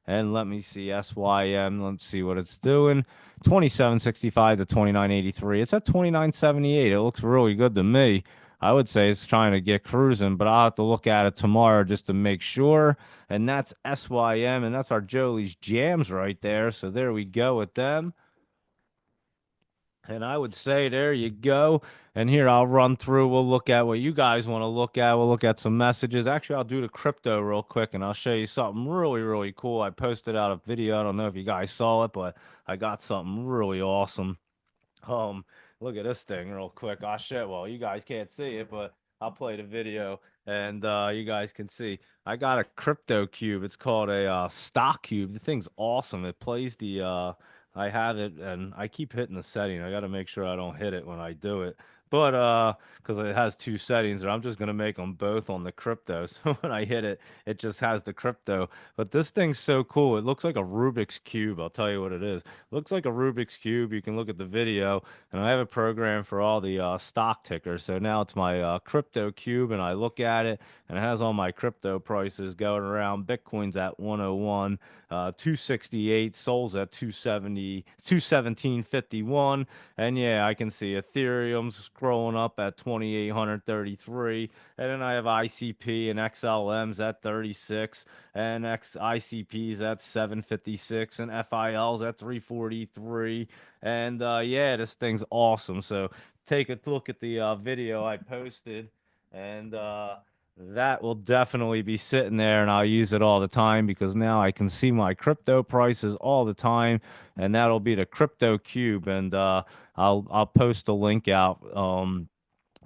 And let me see SYM. Let's see what it's doing. 27.65 to 29.83. It's at 29.78. It looks really good to me. I would say it's trying to get cruising, but I'll have to look at it tomorrow just to make sure. And that's SYM, and that's our Jolie's Jams right there. So there we go with them. And I would say there you go. And here I'll run through. We'll look at what you guys want to look at. We'll look at some messages. Actually, I'll do the crypto real quick and I'll show you something really, really cool. I posted out a video. I don't know if you guys saw it, but I got something really awesome. Um, Look at this thing real quick. Oh shit. Well, you guys can't see it, but I'll play the video and you guys can see. I got a crypto cube. It's called a stock cube. The thing's awesome. It plays the I have it and I keep hitting the setting. I got to make sure I don't hit it when I do it. But because it has two settings, and I'm just gonna make them both on the crypto. So when I hit it, it just has the crypto. But this thing's so cool. It looks like a Rubik's cube. I'll tell you what it is. Looks like a Rubik's cube. You can look at the video, and I have a program for all the stock tickers. So now it's my crypto cube, and I look at it, and it has all my crypto prices going around. Bitcoin's at 101, 268, Sol's at 270, 217.51, and yeah, I can see Ethereum's scrolling up at 2,833, and then I have ICP and XLM's at 36, and ICP's at 756, and FIL's at 343, and yeah, this thing's awesome. So take a look at the video I posted, and that will definitely be sitting there, and I'll use it all the time because now I can see my crypto prices all the time, and that'll be the crypto cube. And I'll post a link out.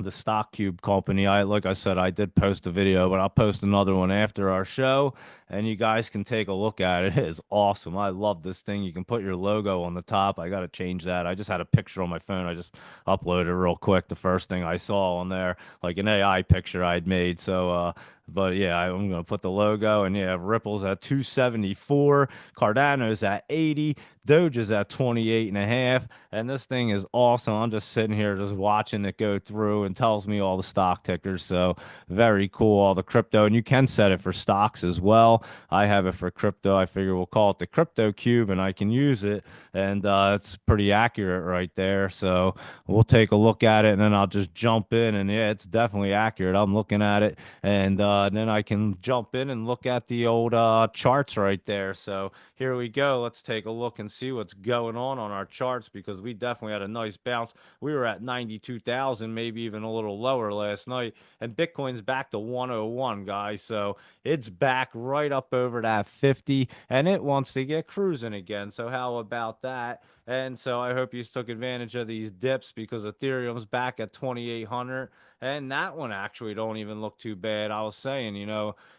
The Stock Cube company. Like I said, I did post a video, but I'll post another one after our show, and you guys can take a look at it. It is awesome. I love this thing. You can put your logo on the top. I got to change that. I just had a picture on my phone. I just uploaded it real quick. The first thing I saw on there, like an AI picture I'd made. So But yeah, I'm gonna put the logo, and yeah, Ripple's at 274, Cardano's at 80, Doge is at 28 and a half, and this thing is awesome. I'm just sitting here just watching it go through and tells me all the stock tickers. So very cool, all the crypto, and you can set it for stocks as well. I have it for crypto. I figure we'll call it the crypto cube, and I can use it, and it's pretty accurate right there. So we'll take a look at it, and then I'll just jump in, and yeah, it's definitely accurate. I'm looking at it, and then I can jump in and look at the old charts right there. So here we go. Let's take a look and see what's going on our charts, because we definitely had a nice bounce. We were at 92,000, maybe even a little lower last night, and Bitcoin's back to 101, guys. So it's back right up over that 50, and it wants to get cruising again. So how about that? And so I hope you took advantage of these dips, because Ethereum's back at 2,800, and that one actually don't even look too bad. I was saying,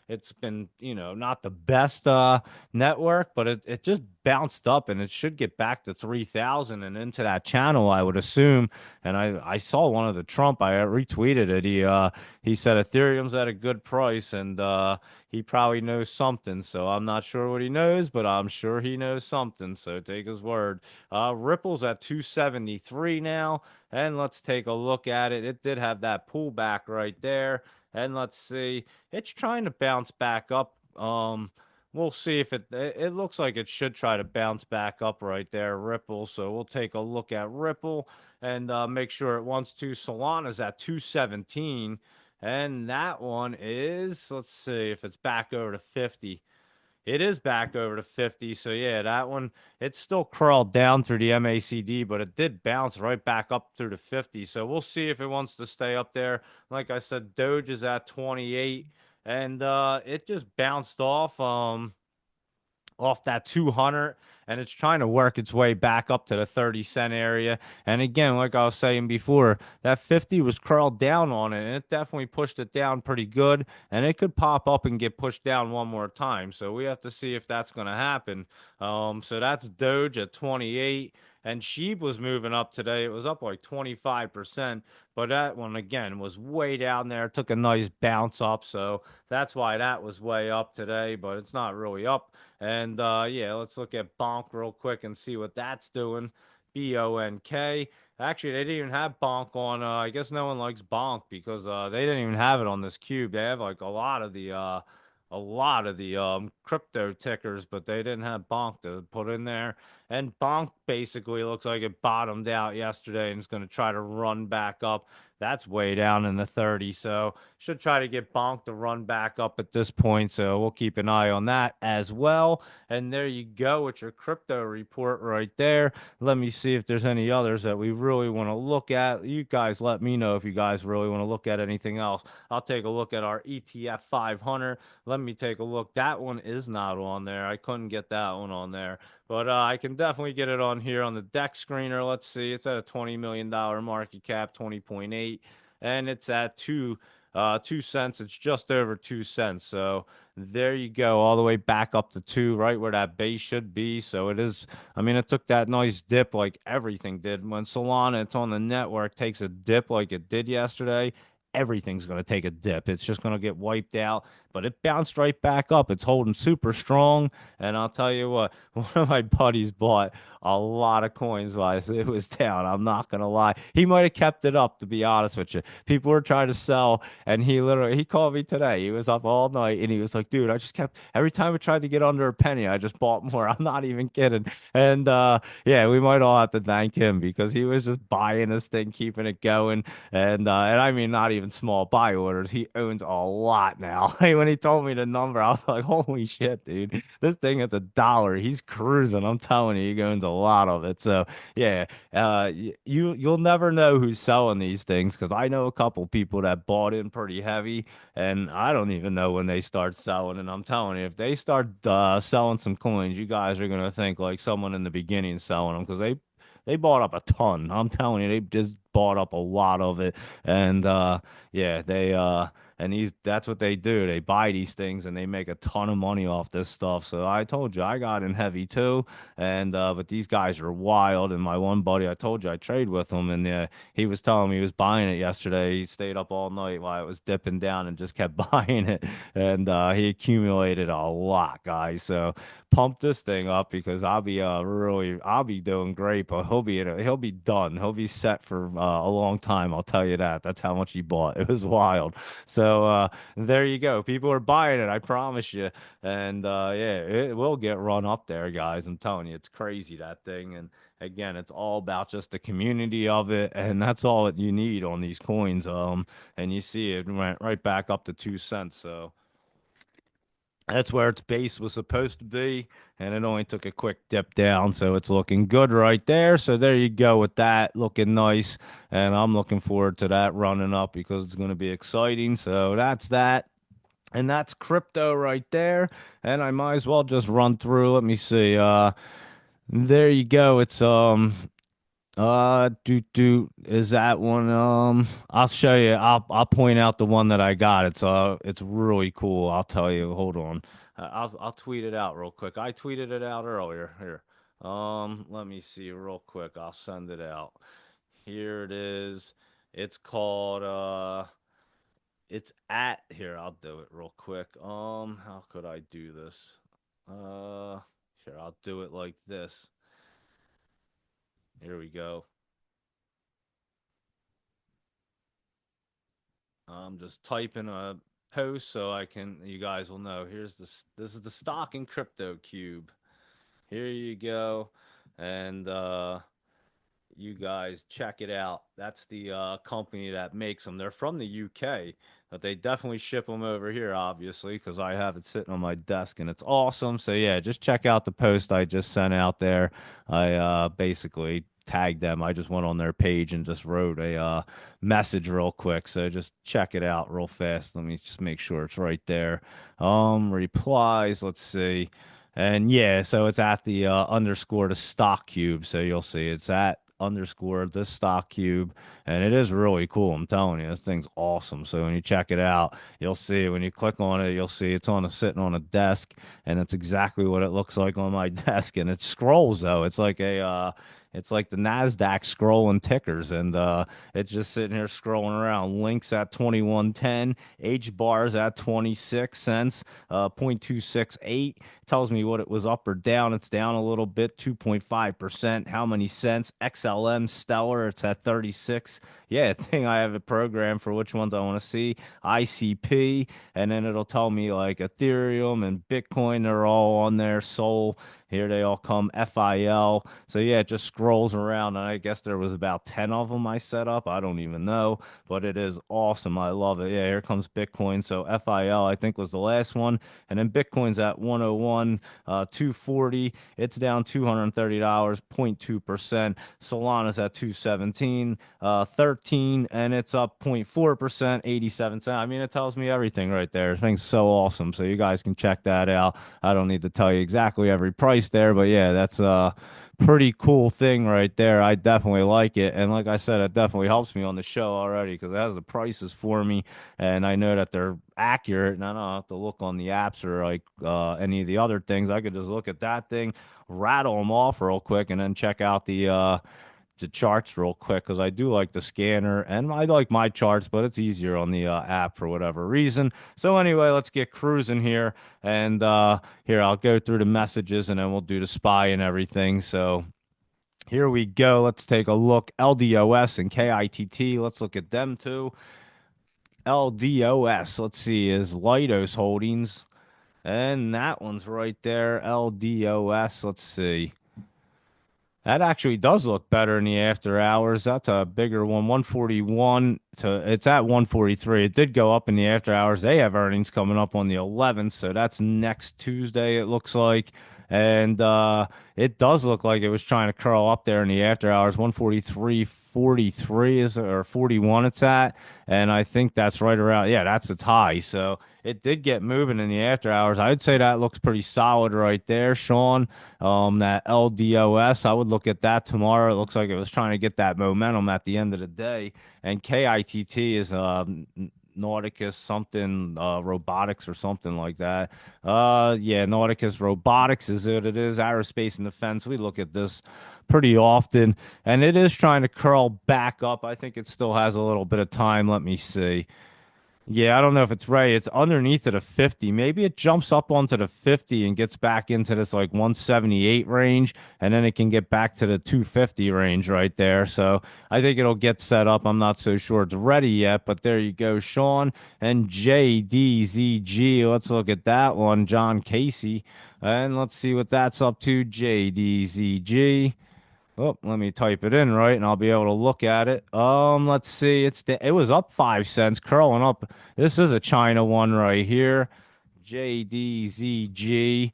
it's been, not the best network, but it just bounced up, and it should get back to 3,000 and into that channel, I would assume. And I saw one of the Trump, I retweeted it. He said Ethereum's at a good price, and he probably knows something. So I'm not sure what he knows, but I'm sure he knows something. So take his word. Ripple's at 273 now, and let's take a look at it. It did have that pullback right there, and let's see. It's trying to bounce back up. We'll see if it looks like it should try to bounce back up right there, Ripple. So we'll take a look at Ripple and make sure it wants to. Solana's at 217, and that one is, let's see if it's back over to 50. It is back over to 50. So yeah, that one, it's still crawled down through the MACD, but it did bounce right back up through the 50. So we'll see if it wants to stay up there. Like I said, Doge is at 28, and it just bounced off that 200, and it's trying to work its way back up to the 30 cent area. And again, like I was saying before, that 50 was curled down on it, and it definitely pushed it down pretty good, and it could pop up and get pushed down one more time. So we have to see if that's going to happen. So that's Doge at 28. And Sheep was moving up today. It was up like 25%, but that one again was way down there. It took a nice bounce up, so that's why that was way up today, but it's not really up. And yeah, let's look at Bonk real quick and see what that's doing. BONK. Actually, they didn't even have Bonk on. I guess no one likes Bonk, because they didn't even have it on this cube. They have like a lot of the crypto tickers, but they didn't have Bonk to put in there. And Bonk basically looks like it bottomed out yesterday and is going to try to run back up. That's way down in the 30. So should try to get Bonk to run back up at this point. So we'll keep an eye on that as well. And there you go with your crypto report right there. Let me see if there's any others that we really want to look at. You guys let me know if you guys really want to look at anything else. I'll take a look at our ETF 500. Let me take a look. That one is not on there. I couldn't get that one on there. But I can definitely get it on here on the deck screener. Let's see. It's at a $20 million market cap, 20.8, and it's at 2 cents. It's just over 2 cents. So there you go, all the way back up to two, right where that base should be. So it is. I mean, it took that nice dip like everything did. When Solana, it's on the network, takes a dip like it did yesterday, everything's going to take a dip. It's just going to get wiped out, but it bounced right back up. It's holding super strong. And I'll tell you what, one of my buddies bought a lot of coins while it was down. I'm not going to lie. He might have kept it up, to be honest with you. People were trying to sell, and he called me today. He was up all night, and he was like, dude, I just kept, every time I tried to get under a penny, I just bought more. I'm not even kidding. And yeah, we might all have to thank him, because he was just buying this thing, keeping it going. And I mean, not even small buy orders. He owns a lot now. When he told me the number, I was like, holy shit, dude. This thing is $1. He's cruising. I'm telling you, he owns a lot of it. So yeah, you'll never know who's selling these things, because I know a couple people that bought in pretty heavy, and I don't even know when they start selling. And I'm telling you, if they start selling some coins, you guys are gonna think like someone in the beginning selling them, because they bought up a ton. I'm telling you, they just bought up a lot of it. And yeah, and these that's what they do. They buy these things and they make a ton of money off this stuff. So I told you I got in heavy too, and but these guys are wild. And my one buddy, I told you I trade with him, and he was telling me he was buying it yesterday. He stayed up all night while it was dipping down and just kept buying it, and he accumulated a lot, guys. So pump this thing up because I'll be doing great, but he'll be done. He'll be set for a long time. I'll tell you that. That's how much he bought. It was wild. So there you go. People are buying it. I promise you. And yeah, it will get run up there, guys. I'm telling you, it's crazy that thing. And again, it's all about just the community of it, and that's all that you need on these coins. And you see it went right back up to 2 cents. So that's where its base was supposed to be, and it only took a quick dip down, so it's looking good right there. So there you go with that, looking nice, and I'm looking forward to that running up because it's going to be exciting. So that's that. And that's crypto right there. And I might as well just run through. Let me see. There you go. It's is that one? I'll show you. I'll point out the one that I got. It's really cool. I'll tell you. Hold on. I'll tweet it out real quick. I tweeted it out earlier. Here. Let me see real quick. I'll send it out. Here it is. It's called it's at here. I'll do it real quick. How could I do this? Here, I'll do it like this. Here we go. I'm just typing a post so you guys will know. This is the stock and crypto cube. Here you go. And you guys check it out. That's the company that makes them. They're from the UK, but they definitely ship them over here, obviously, because I have it sitting on my desk and it's awesome. So yeah, just check out the post I just sent out there. I basically tagged them. I just went on their page and just wrote a message real quick. So just check it out real fast. Let me just make sure it's right there. Replies. Let's see. And yeah, so it's at the underscore the stock cube. So you'll see it's at underscore the stock cube, and it is really cool. I'm telling you, this thing's awesome. So when you check it out, you'll see when you click on it, you'll see it's sitting on a desk, and it's exactly what it looks like on my desk. And it scrolls though. It's like the Nasdaq scrolling tickers, and it's just sitting here scrolling around. Links at 21.10, H bars at 26 cents, 0.268 tells me what it was up or down. It's down a little bit, 2.5%. How many cents? XLM Stellar, it's at 36. Yeah, I think I have a program for which ones I want to see. ICP, and then it'll tell me like Ethereum and Bitcoin, they're all on there. Sol, here they all come. FIL. So yeah, it just scrolls around, and I guess there was about 10 of them I set up. I don't even know, but it is awesome. I love it. Yeah, here comes Bitcoin. So FIL, I think, was the last one, and then Bitcoin's at 101, 240. It's down $230, 0.2%. Solana's at 217, 13, and it's up 0.4%, 87 cents. I mean, it tells me everything right there. Thing's so awesome. So you guys can check that out. I don't need to tell you exactly every price there, but yeah, that's a pretty cool thing right there. I definitely like it. And like I said, it definitely helps me on the show already because it has the prices for me, and I know that they're accurate, and I don't have to look on the apps or like any of the other things. I could just look at that thing, rattle them off real quick, and then check out the charts real quick because I do like the scanner and I like my charts, but it's easier on the app for whatever reason. So anyway, let's get cruising here, and here I'll go through the messages and then we'll do the spy and everything. So here we go. Let's take a look. LDOS and KITT. Let's look at them too. LDOS. Let's see, is Leidos Holdings. And that one's right there. LDOS. Let's see. That actually does look better in the after hours. That's a bigger one, 141 to it's at 143. It did go up in the after hours. They have earnings coming up on the 11th, so that's next Tuesday it looks like. And it does look like it was trying to curl up there in the after hours. 143.43 is or 41 it's at, and I think that's right around, yeah, that's its high. So it did get moving in the after hours. I'd say that looks pretty solid right there, Sean. That LDOS, I would look at that tomorrow. It looks like it was trying to get that momentum at the end of the day. And KITT is Nauticus something robotics or something like that. Yeah, Nauticus Robotics is what it is. Aerospace and Defense. We look at this pretty often, and it is trying to curl back up. I think it still has a little bit of time. Let me see. Yeah, I don't know if it's right. It's underneath of the 50. Maybe it jumps up onto the 50 and gets back into this like 178 range, and then it can get back to the 250 range right there. So I think it'll get set up. I'm not so sure it's ready yet, but there you go, Sean and JDZG. Let's look at that one, John Casey, and let's see what that's up to, JDZG. Oh, let me type it in right, and I'll be able to look at it. Let's see. It was up 5 cents, curling up. This is a China one right here, JDZG.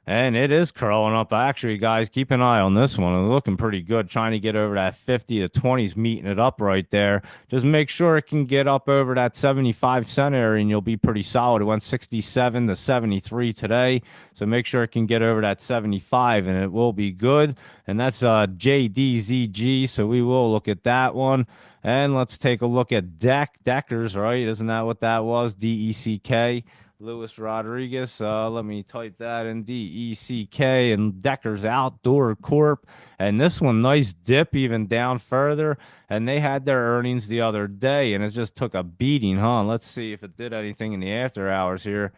And it is curling up. Actually, guys, keep an eye on this one. It's looking pretty good. Trying to get over that 50 to 20s, meeting it up right there. Just make sure it can get up over that 75 cent area, and you'll be pretty solid. It went 67 to 73 today. So make sure it can get over that 75, and it will be good. And that's JDZG. So we will look at that one. And let's take a look at Deckers, right? Isn't that what that was? DECK. Luis Rodriguez. Let me type that in, DECK, and Deckers Outdoor Corp. And this one, nice dip even down further. And they had their earnings the other day, and it just took a beating, huh? Let's see if it did anything in the after hours here.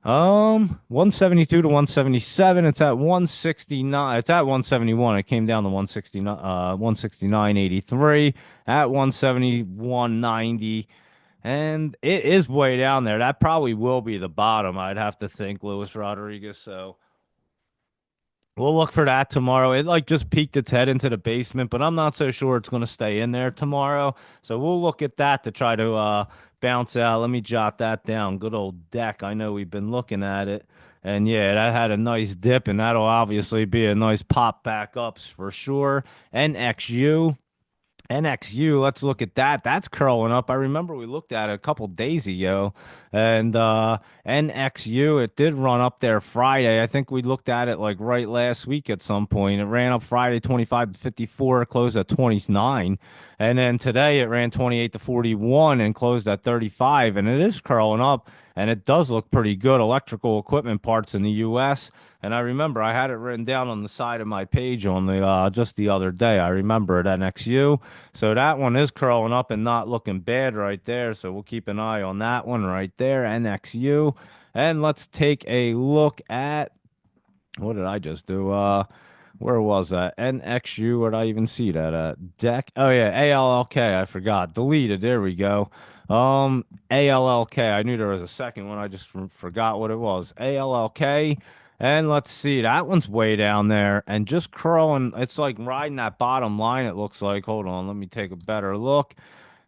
172 to 177. It's at 169. It's at 171. It came down to 169, 169.83 at 171.90. And it is way down there. That probably will be the bottom, I'd have to think, Luis Rodriguez. So we'll look for that tomorrow. It like just peeked its head into the basement, but I'm not so sure it's going to stay in there tomorrow. So we'll look at that to try to bounce out. Let me jot that down. Good old deck. I know we've been looking at it. And yeah, that had a nice dip, and that'll obviously be a nice pop back ups for sure. NXU. NXU, let's look at that. That's curling up. I remember we looked at it a couple days ago. And NXU, it did run up there Friday. I think we looked at it like right last week at some point. It ran up Friday 25 to 54, closed at 29. And then today it ran 28 to 41 and closed at 35. And it is curling up, and it does look pretty good. Electrical equipment parts in the U.S. And I remember I had it written down on the side of my page on the just the other day. I remember it, NXU. So that one is curling up and not looking bad right there. So we'll keep an eye on that one right there, NXU. And let's take a look at, what did I just do? Where was that? NXU. Where did I even see that at? Deck. Oh yeah, ALLK. I forgot. Deleted. There we go. ALLK. I knew there was a second one. I just forgot what it was. ALLK. And let's see. That one's way down there and just curling. It's like riding that bottom line, it looks like. Hold on. Let me take a better look.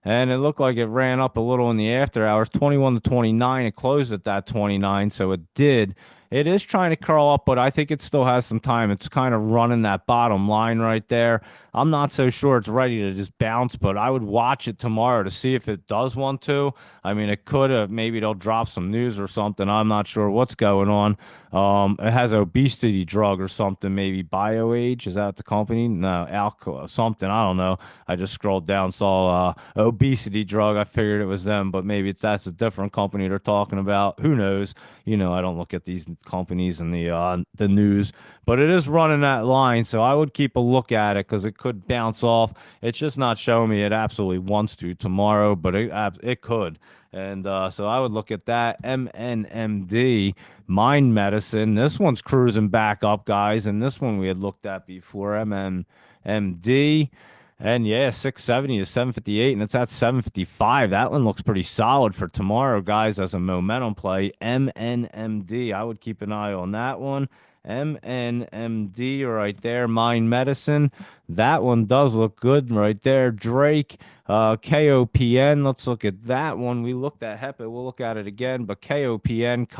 And it looked like it ran up a little in the after hours, 21 to 29. It closed at that 29, so it did. It is trying to curl up, but I think it still has some time. It's kind of running that bottom line right there. I'm not so sure it's ready to just bounce, but I would watch it tomorrow to see if it does want to. I mean, it could have. Maybe they'll drop some news or something. I'm not sure what's going on. It has obesity drug or something, maybe BioAge. Is that the company? No, Alco, something. I don't know. I just scrolled down, saw obesity drug. I figured it was them, but maybe that's a different company they're talking about. Who knows? You know, I don't look at these companies and the news, but it is running that line, so I would keep a look at it because it could bounce off. It's just not showing me it absolutely wants to tomorrow, but it could. And so I would look at that. MNMD, Mind Medicine. This one's cruising back up, guys. And this one we had looked at before, MNMD. And yeah, 670 to 758, and it's at 755. That one looks pretty solid for tomorrow, guys, as a momentum play. MNMD. I would keep an eye on that one. MNMD right there, Mind Medicine. That one does look good right there. Drake, KOPN. Let's look at that one. We looked at HEPA. We'll look at it again. But KOPN,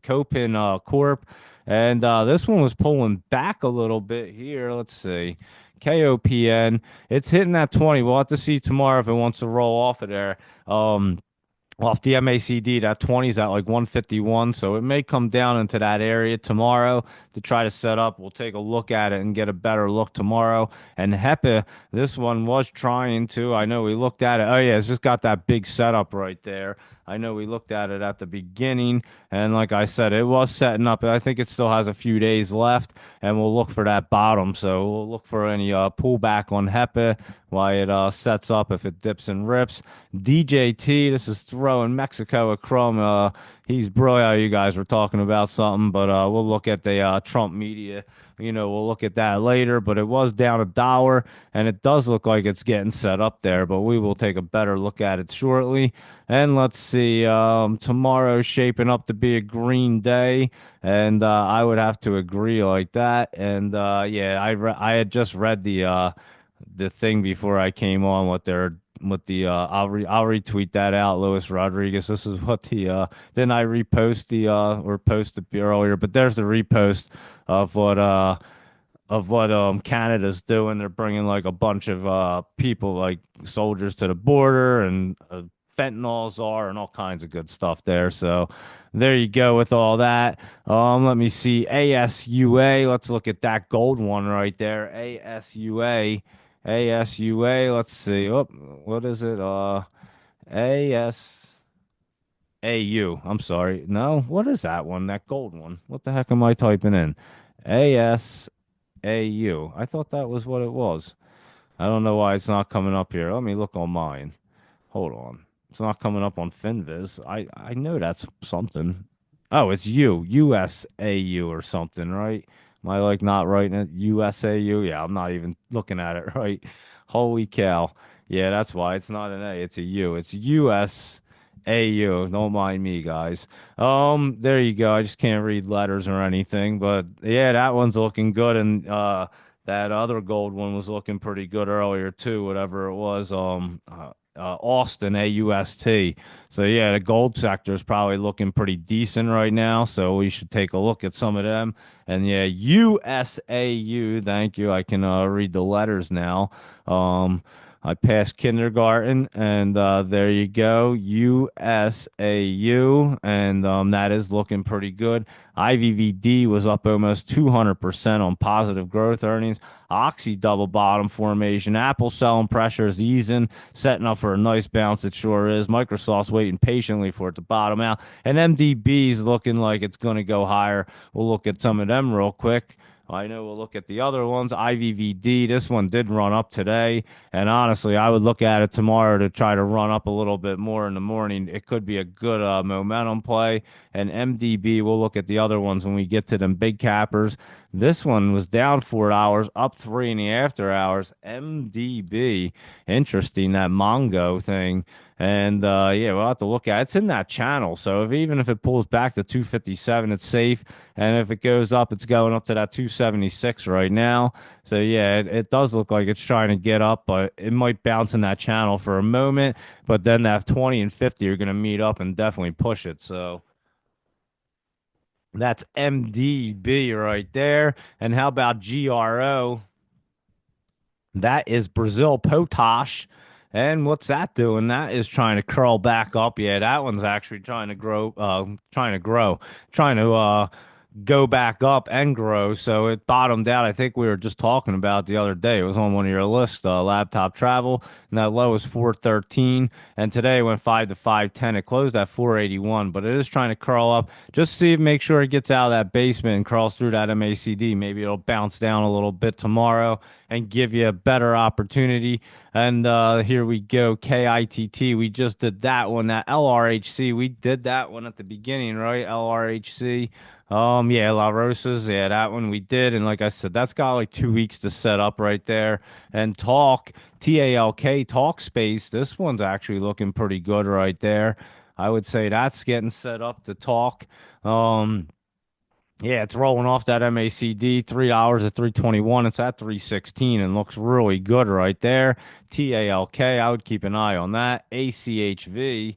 Copin Corp. And this one was pulling back a little bit here. Let's see. KOPN. It's hitting that 20. We'll have to see tomorrow if it wants to roll off of there. off the MACD. That 20 is at like 151, so it may come down into that area tomorrow to try to set up. We'll take a look at it and get a better look tomorrow. And HEPA, this one was trying to. I know we looked at it. Oh yeah, it's just got that big setup right there. I know we looked at it at the beginning, and like I said, it was setting up. I think it still has a few days left, and we'll look for that bottom. So we'll look for any pullback on HEPA while it sets up if it dips and rips. DJT, this is throwing Mexico a crumb. He's brilliant. You guys were talking about something, but we'll look at the Trump media. We'll look at that later, but it was down $1, and it does look like it's getting set up there, but we will take a better look at it shortly. And let's see, tomorrow's shaping up to be a green day, and I would have to agree like that. And yeah, I had just read the thing before I came on with the I'll retweet that out, Luis Rodriguez. This is what the then I repost the or post it earlier, but there's the repost of what Canada's doing. They're bringing like a bunch of people like soldiers to the border and fentanyls are and all kinds of good stuff there. So there you go with all that. Let me see ASUA. Let's look at that gold one right there. ASUA. ASUA. Let's see. Oh, what is it? ASAU. I'm sorry. No, what is that one? That gold one. What the heck am I typing in? ASAU. I thought that was what it was. I don't know why it's not coming up here. Let me look on mine. Hold on. It's not coming up on FinViz. I know that's something. Oh, it's USAU or something, right? Am I like not writing it? USAU? Yeah, I'm not even looking at it right. Holy cow. Yeah, that's why it's not an A, it's a U. It's USAU. Don't mind me, guys. There you go. I just can't read letters or anything, but yeah, that one's looking good, and that other gold one was looking pretty good earlier too, whatever it was. Austin, AUST. So yeah, the gold sector is probably looking pretty decent right now. So we should take a look at some of them. And yeah, USAU. Thank you. I can read the letters now. I passed kindergarten, and there you go, USAU, and that is looking pretty good. IVVD was up almost 200% on positive growth earnings. Oxy double bottom formation. Apple selling pressure is easing, setting up for a nice bounce. It sure is. Microsoft's waiting patiently for it to bottom out, and MDB's looking like it's going to go higher. We'll look at some of them real quick. I know we'll look at the other ones. IVVD, this one did run up today. And honestly, I would look at it tomorrow to try to run up a little bit more in the morning. It could be a good momentum play. And MDB, we'll look at the other ones when we get to them big cappers. This one was down $4, up 3 in the after hours. MDB, interesting, that Mongo thing. And yeah, we'll have to look at it. It's in that channel. So even if it pulls back to 257, it's safe. And if it goes up, it's going up to that 276 right now. So yeah, it does look like it's trying to get up, but it might bounce in that channel for a moment. But then that 20 and 50 are going to meet up and definitely push it. So that's MDB right there. And how about GRO? That is Brazil Potash. And what's that doing? That is trying to curl back up. Yeah, that one's actually trying to grow, trying to go back up and grow. So it bottomed out. I think we were just talking about the other day. It was on one of your lists, laptop travel, and that low was 413. And today it went 5 to 510. It closed at 481, but it is trying to curl up. Just see, make sure it gets out of that basement and crawls through that MACD. Maybe it'll bounce down a little bit tomorrow and give you a better opportunity. And here we go, KITT. We just did that one. That LRHC, we did that one at the beginning, right? LRHC. Yeah, La Rosas, yeah, that one we did. And like I said, that's got like 2 weeks to set up right there. And TALK, Talk Space, this one's actually looking pretty good right there. I would say that's getting set up to talk. Yeah, it's rolling off that MACD, $3 at 321. It's at 316 and looks really good right there. TALK, I would keep an eye on that. ACHV.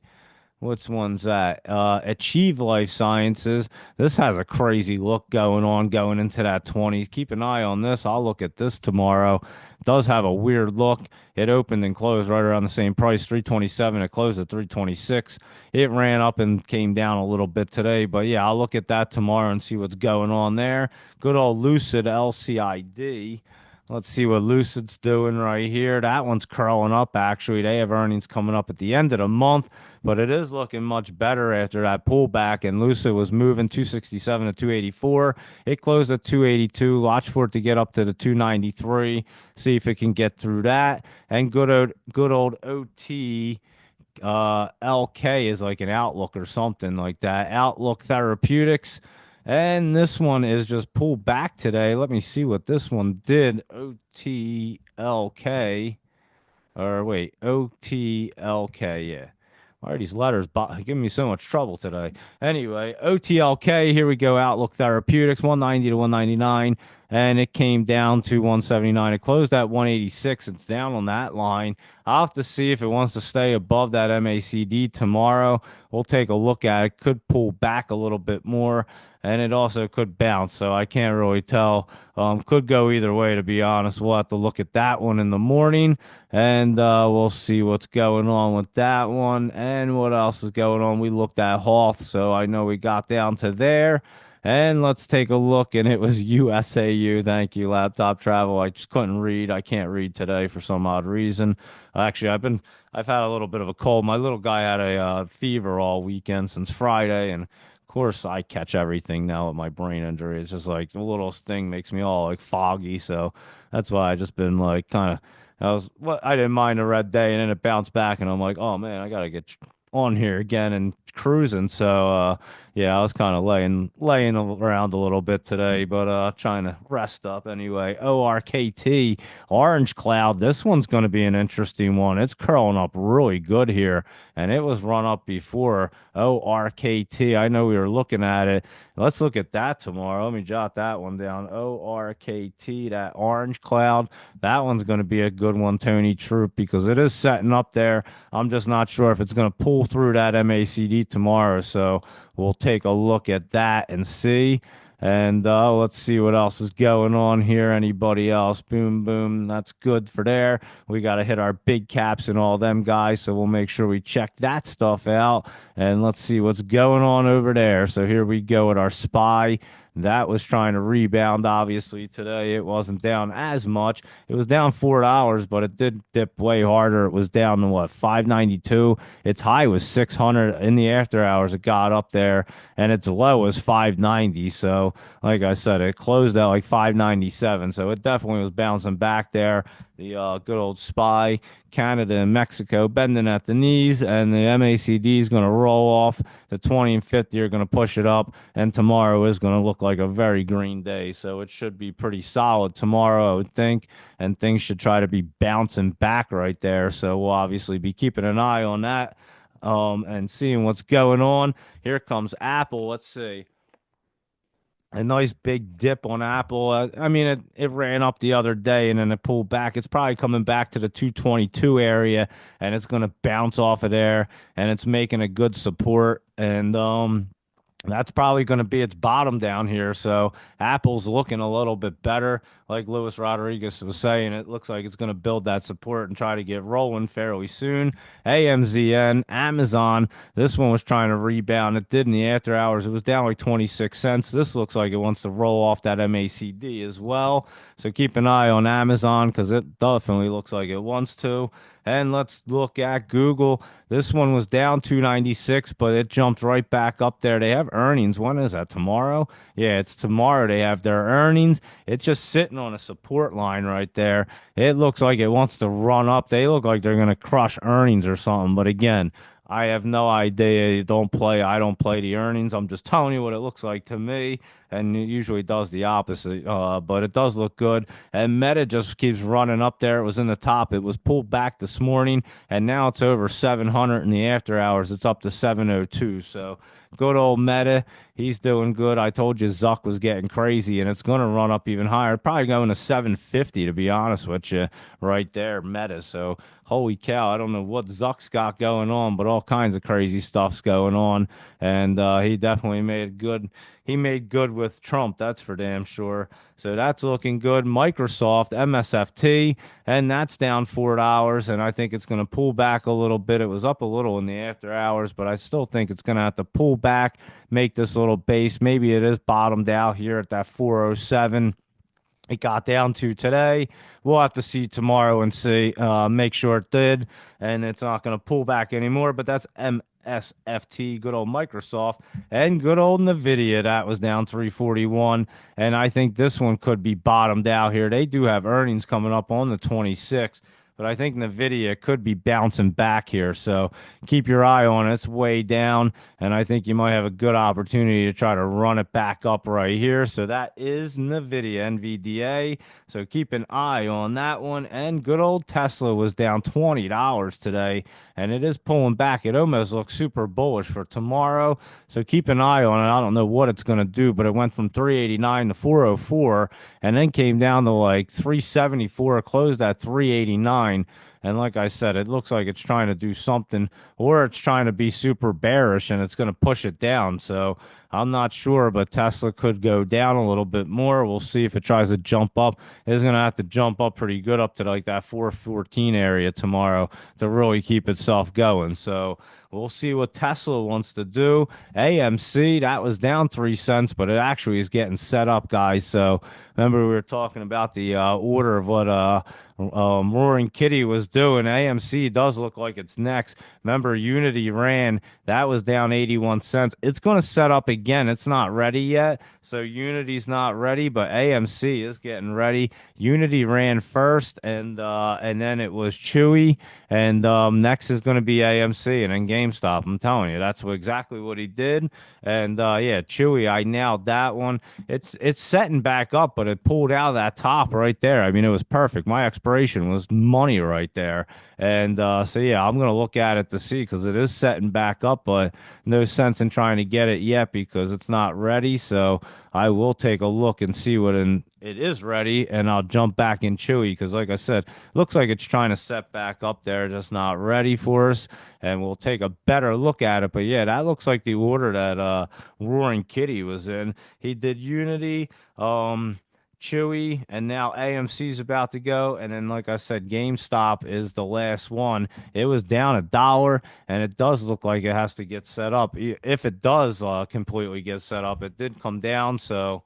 Which one's that? Achieve Life Sciences. This has a crazy look going on going into that 20. Keep an eye on this. I'll look at this tomorrow. It does have a weird look. It opened and closed right around the same price, 327. It closed at 326. It ran up and came down a little bit today, but yeah, I'll look at that tomorrow and see what's going on there. Good old Lucid LCID. Let's see what Lucid's doing right here. That one's curling up, actually. They have earnings coming up at the end of the month, but it is looking much better after that pullback. And Lucid was moving 267 to 284. It closed at 282. Watch for it to get up to the 293. See if it can get through that. And good old OT. LK is like an Outlook or something like that. Outlook Therapeutics. And this one is just pulled back today. Let me see what this one did. OTLK. Or wait, OTLK. Yeah. Why are these letters giving me so much trouble today? Anyway, OTLK, here we go. Outlook Therapeutics, 190 to 199, and it came down to 179. It closed at 186. It's down on that line. I'll have to see if it wants to stay above that MACD tomorrow. We'll take a look at it. Could pull back a little bit more, and it also could bounce, so I can't really tell. Could go either way, to be honest. We'll have to look at that one in the morning, and we'll see what's going on with that one. And what else is going on? We looked at Hoth, so I know we got down to there. And let's take a look, and it was USAU. Thank you, Laptop Travel. I just couldn't read. I can't read today for some odd reason. Actually, I've had a little bit of a cold. My little guy had a fever all weekend since Friday, and of course, I catch everything now with my brain injury. It's just like the littlest thing makes me all like foggy. So that's why I just been like kind of. I didn't mind a red day, and then it bounced back, and I'm like, oh man, I gotta get on here again and cruising. So yeah, I was kind of laying around a little bit today, but trying to rest up anyway. ORKT, Orange Cloud. This one's going to be an interesting one. It's curling up really good here, and it was run up before. ORKT. I know we were looking at it. Let's look at that tomorrow. Let me jot that one down. ORKT, that Orange Cloud. That one's going to be a good one, Tony Troop, because it is setting up there. I'm just not sure if it's going to pull through that MACD tomorrow. So we'll take a look at that and see. And let's see what else is going on here. Anybody else? Boom, boom. That's good for there. We got to hit our big caps and all them guys. So we'll make sure we check that stuff out. And let's see what's going on over there. So here we go at our SPY. That was trying to rebound, obviously, today. It wasn't down as much. It was down $4, but it did dip way harder. It was down to what, 592? Its high was 600 in the after hours. It got up there, and its low was 590. So, like I said, it closed at like 597. So it definitely was bouncing back there. The good old SPY, Canada and Mexico bending at the knees, and the MACD is going to roll off. The 20 and 50 are going to push it up, and tomorrow is going to look like a very green day. So it should be pretty solid tomorrow, I would think, and things should try to be bouncing back right there. So we'll obviously be keeping an eye on that and seeing what's going on. Here comes Apple. Let's see. A nice big dip on Apple. I mean, it ran up the other day and then it pulled back. It's probably coming back to the 222 area, and it's going to bounce off of there, and it's making a good support. And that's probably going to be its bottom down here. So Apple's looking a little bit better. Like Luis Rodriguez was saying, it looks like it's going to build that support and try to get rolling fairly soon. AMZN, Amazon, this one was trying to rebound. It did in the after hours. It was down like 26 cents. This looks like it wants to roll off that MACD as well. So keep an eye on Amazon because it definitely looks like it wants to. And let's look at Google. This one was down 296, but it jumped right back up there. They have earnings. When is that? Tomorrow? Yeah, it's tomorrow. They have their earnings. It's just sitting on a support line right there. It looks like it wants to run up. They look like they're going to crush earnings or something. But again, I have no idea. I don't play the earnings. I'm just telling you what it looks like to me, and it usually does the opposite. But it does look good. And Meta just keeps running up there. It was in the top. It was pulled back this morning, and now it's over 700 in the after hours. It's up to 702. So good old Meta, he's doing good. I told you Zuck was getting crazy, and it's going to run up even higher. Probably going to 750 to be honest with you, right there, Meta. So holy cow, I don't know what Zuck's got going on, but all kinds of crazy stuff's going on, and he definitely made good. He made good with Trump, that's for damn sure. So that's looking good. Microsoft, MSFT, and that's down $4, and I think it's going to pull back a little bit. It was up a little in the after hours, but I still think it's going to have to pull back, make this little base. Maybe it is bottomed out here at that 407 it got down to today. We'll have to see tomorrow and see, make sure it did, and it's not going to pull back anymore. But that's MSFT, good old Microsoft, and good old Nvidia. That was down 341, and I think this one could be bottomed out here. They do have earnings coming up on the 26th. But I think Nvidia could be bouncing back here. So keep your eye on it. It's way down. And I think you might have a good opportunity to try to run it back up right here. So that is Nvidia, NVDA. So keep an eye on that one. And good old Tesla was down $20 today. And it is pulling back. It almost looks super bullish for tomorrow. So keep an eye on it. I don't know what it's going to do, but it went from 389 to 404 and then came down to like 374, closed at 389. And like I said, it looks like it's trying to do something, or it's trying to be super bearish and it's going to push it down. So I'm not sure, but Tesla could go down a little bit more. We'll see if it tries to jump up. It's going to have to jump up pretty good up to like that 414 area tomorrow to really keep itself going. So we'll see what Tesla wants to do. AMC, that was down 3 cents, but it actually is getting set up, guys. So remember we were talking about the order of what Roaring Kitty was doing. AMC does look like it's next. Remember, Unity ran. That was down 81 cents. It's going to set up again. It's not ready yet. So Unity's not ready, but AMC is getting ready. Unity ran first, and then it was Chewy, and next is going to be AMC, and then GameStop. I'm telling you, that's exactly what he did. And yeah, Chewy, I nailed that one. It's setting back up, but it pulled out of that top right there. I mean, it was perfect. My expiration was money right there. And so yeah, I'm gonna look at it to see because it is setting back up, but no sense in trying to get it yet because it's not ready. So I will take a look and see what it is ready, and I'll jump back in Chewy because, like I said, looks like it's trying to set back up there, just not ready for us. And we'll take a better look at it. But yeah, that looks like the order that Roaring Kitty was in. He did Unity, Chewy, and now AMC's about to go. And then, like I said, GameStop is the last one. It was down $1, and it does look like it has to get set up. If it does completely get set up, it did come down, so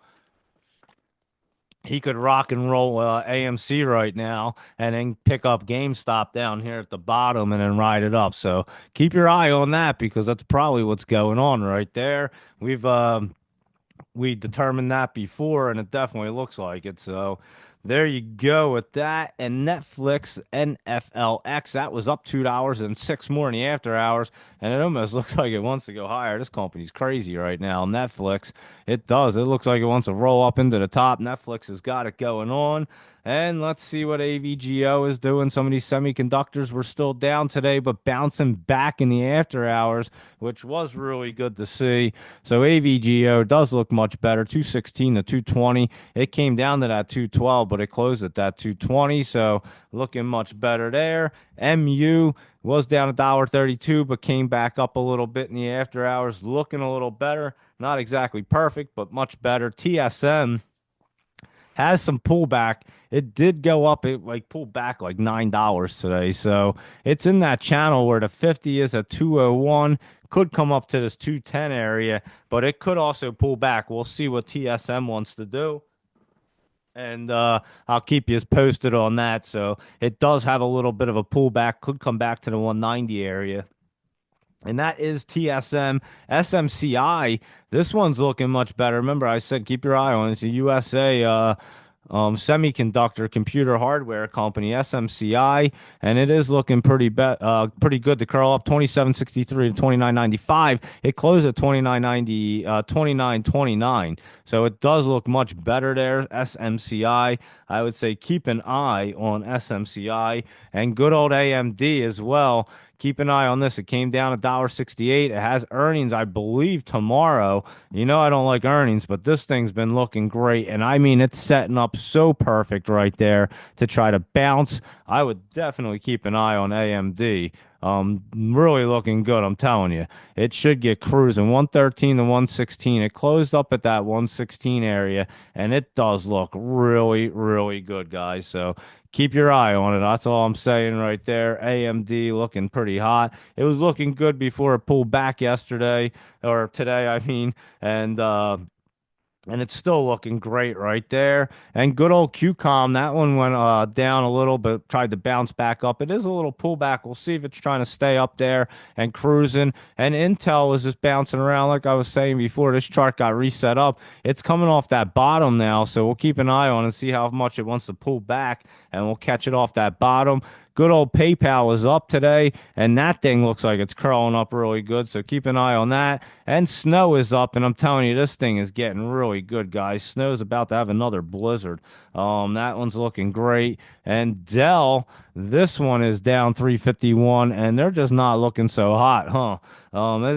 he could rock and roll AMC right now and then pick up GameStop down here at the bottom and then ride it up. So keep your eye on that because that's probably what's going on right there. We determined that before, and it definitely looks like it. So there you go with that. And Netflix, NFLX, that was up $2 and six more in the after hours, and it almost looks like it wants to go higher. This company's crazy right now. Netflix, it does. It looks like it wants to roll up into the top. Netflix has got it going on. And let's see what AVGO is doing. Some of these semiconductors were still down today, but bouncing back in the after hours, which was really good to see. So AVGO does look much better, 216 to 220. It came down to that 212, but it closed at that 220. So looking much better there. MU was down $1.32, but came back up a little bit in the after hours, looking a little better. Not exactly perfect, but much better. TSM has some pullback. It did go up. It like pulled back like $9 today. So it's in that channel where the 50 is at 201. Could come up to this 210 area, but it could also pull back. We'll see what TSM wants to do. And I'll keep you posted on that. So it does have a little bit of a pullback. Could come back to the 190 area. And that is TSM. SMCI, this one's looking much better. Remember, I said keep your eye on it. It's a USA semiconductor computer hardware company, SMCI, and it is looking pretty good to curl up 27.63 to 29.95. It closed at 29.90, 29.29. So it does look much better there. SMCI, I would say keep an eye on SMCI and good old AMD as well. keep an eye on this. It came down $1.68. It has earnings, I believe, tomorrow. You know I don't like earnings, but this thing's been looking great, and I mean it's setting up so perfect right there to try to bounce. I would definitely keep an eye on AMD. Really looking good, I'm telling you. It should get cruising 113 to 116. It closed up at that 116 area, and it does look really, really good, guys. So keep your eye on it. That's all I'm saying right there. AMD looking pretty hot. It was looking good before it pulled back yesterday, or today, I mean, and and it's still looking great right there. And good old QCOM, that one went down a little, but tried to bounce back up. It is a little pullback. We'll see if it's trying to stay up there and cruising. And Intel was just bouncing around, like I was saying before. This chart got reset up. It's coming off that bottom now, so we'll keep an eye on it and see how much it wants to pull back, and we'll catch it off that bottom. Good old PayPal is up today, and that thing looks like it's curling up really good. So keep an eye on that. And Snow is up, and I'm telling you, this thing is getting really good, guys. Snow's about to have another blizzard. That one's looking great. And Dell, this one is down 351, and they're just not looking so hot, huh?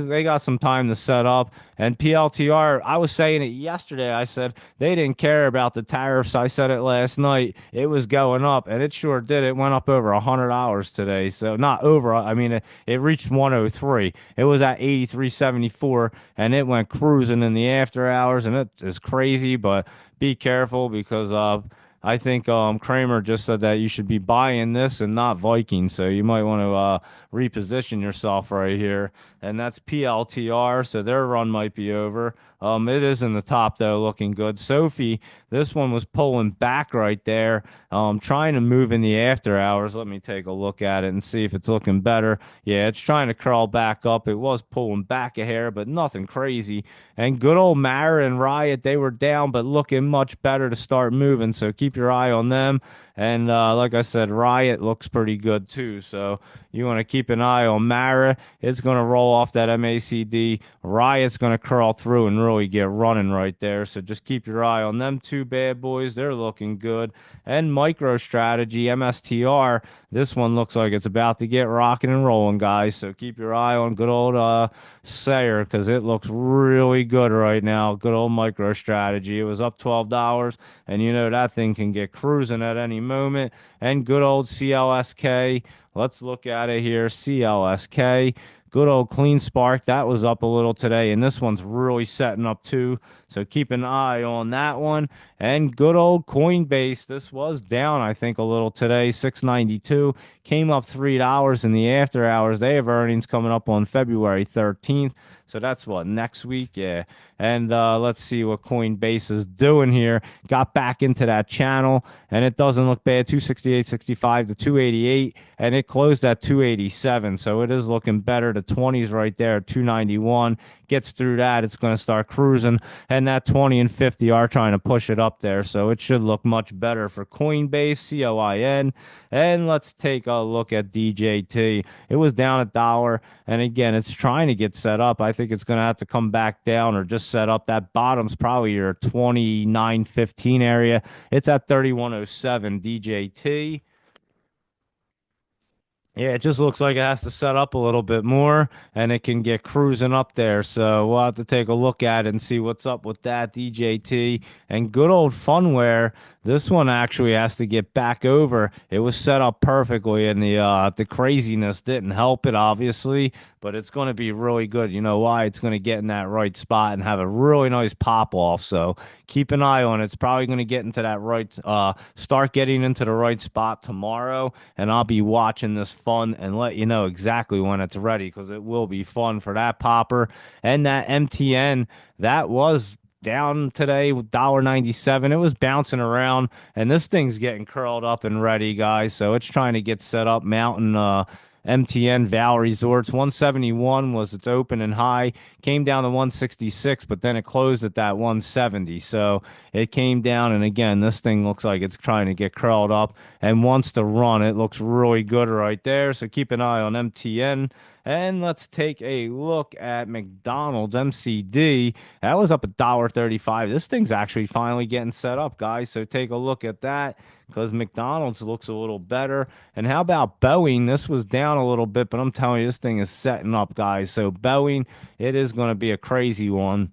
They got some time to set up. And PLTR, I was saying it yesterday. I said they didn't care about the tariffs. I said it last night. It was going up, and it sure did. It went up over $100 today. So not over. I mean, it reached 103. It was at 83.74, and it went cruising in the after hours, and it is crazy. But be careful because I think Kramer just said that you should be buying this and not Vikings, so you might want to reposition yourself right here. And that's PLTR, so their run might be over. It is in the top though, looking good. Sophie, this one was pulling back right there, trying to move in the after hours. Let me take a look at it and see if it's looking better. Yeah, it's trying to crawl back up. It was pulling back a hair, but nothing crazy. And good old Mara and Riot, they were down, but looking much better to start moving. So keep your eye on them. And like I said, Riot looks pretty good too. So you want to keep an eye on Mara. It's going to roll off that MACD. Riot's going to curl through and really get running right there. So just keep your eye on them two bad boys. They're looking good. And MicroStrategy, MSTR, this one looks like it's about to get rocking and rolling, guys. So keep your eye on good old Sayer because it looks really good right now. Good old MicroStrategy. It was up $12, and you know that thing can get cruising at any moment. And good old CLSK. Let's look at it here. CLSK. Good old Clean Spark. That was up a little today, and this one's really setting up too. So keep an eye on that one. And good old Coinbase. This was down, I think, a little today. 692. Came up $3 in the after hours. They have earnings coming up on February 13th. So that's what, next week? Yeah. And let's see what Coinbase is doing here. Got back into that channel, and it doesn't look bad. 268.65 to 288, and it closed at 287. So it is looking better. The 20s right there, 291. Gets through that, it's going to start cruising. And that 20 and 50 are trying to push it up there. So it should look much better for Coinbase, COIN. And let's take a look at DJT. It was down $1. And again, it's trying to get set up. I think it's going to have to come back down or just set up. That bottom's probably your 29.15 area. It's at 3107 DJT. Yeah, it just looks like it has to set up a little bit more and it can get cruising up there. So we'll have to take a look at it and see what's up with that DJT. And good old Funware, this one actually has to get back over. It was set up perfectly and the craziness didn't help it, obviously, but it's going to be really good. You know why? It's going to get in that right spot and have a really nice pop off. So keep an eye on it. It's probably going to get into that right, start getting into the right spot tomorrow. And I'll be watching this fun and let you know exactly when it's ready because it will be fun for that popper. And that MTN, that was down today with $1.97. It was bouncing around, and this thing's getting curled up and ready, guys. So it's trying to get set up. Mountain MTN Val Resorts 171 was its open and high, came down to 166, but then it closed at that 170. So it came down, and again, this thing looks like it's trying to get curled up and wants to run. It looks really good right there. So keep an eye on MTN. And let's take a look at McDonald's MCD. That was up $1.35. This thing's actually finally getting set up, guys. So take a look at that because McDonald's looks a little better. And how about Boeing? This was down a little bit, but I'm telling you, this thing is setting up, guys. So Boeing, it is going to be a crazy one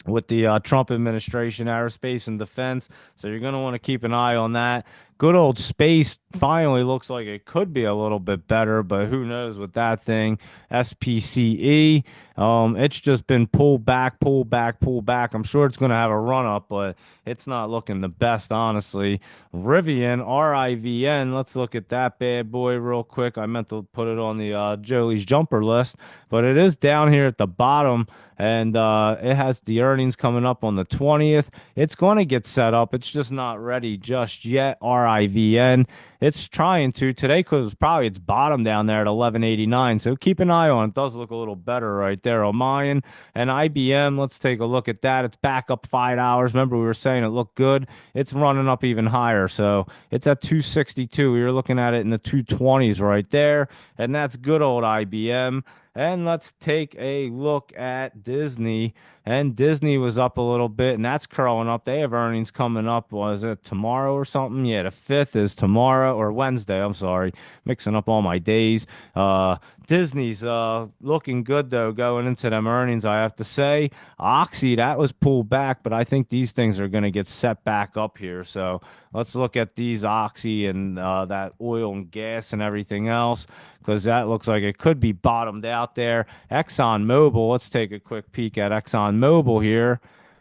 with the Trump administration, aerospace and defense. So you're going to want to keep an eye on that. Good old space finally looks like it could be a little bit better, but who knows with that thing. SPCE, it's just been pulled back, pulled back, pulled back. I'm sure it's going to have a run up, but it's not looking the best, honestly. Rivian, RIVN, let's look at that bad boy real quick. I meant to put it on the Jolie's jumper list, but it is down here at the bottom, and it has the earnings coming up on the 20th. It's going to get set up. It's just not ready just yet. RIVN. It's trying to today because probably its bottom down there at 1189. So keep an eye on it. It does look a little better right there. Omayan and IBM. Let's take a look at that. It's back up $5. Remember, we were saying it looked good. It's running up even higher. So it's at 262. We were looking at it in the 220s right there. And that's good old IBM. And let's take a look at Disney. And Disney was up a little bit, and that's curling up. They have earnings coming up. Was it tomorrow or something? Yeah, the 5th is tomorrow or Wednesday. I'm sorry, mixing up all my days. Disney's looking good, though, going into them earnings, I have to say. Oxy, that was pulled back, but I think these things are going to get set back up here. So let's look at these Oxy and that oil and gas and everything else because that looks like it could be bottomed out there. Exxon Mobil, let's take a quick peek at Exxon Mobil here.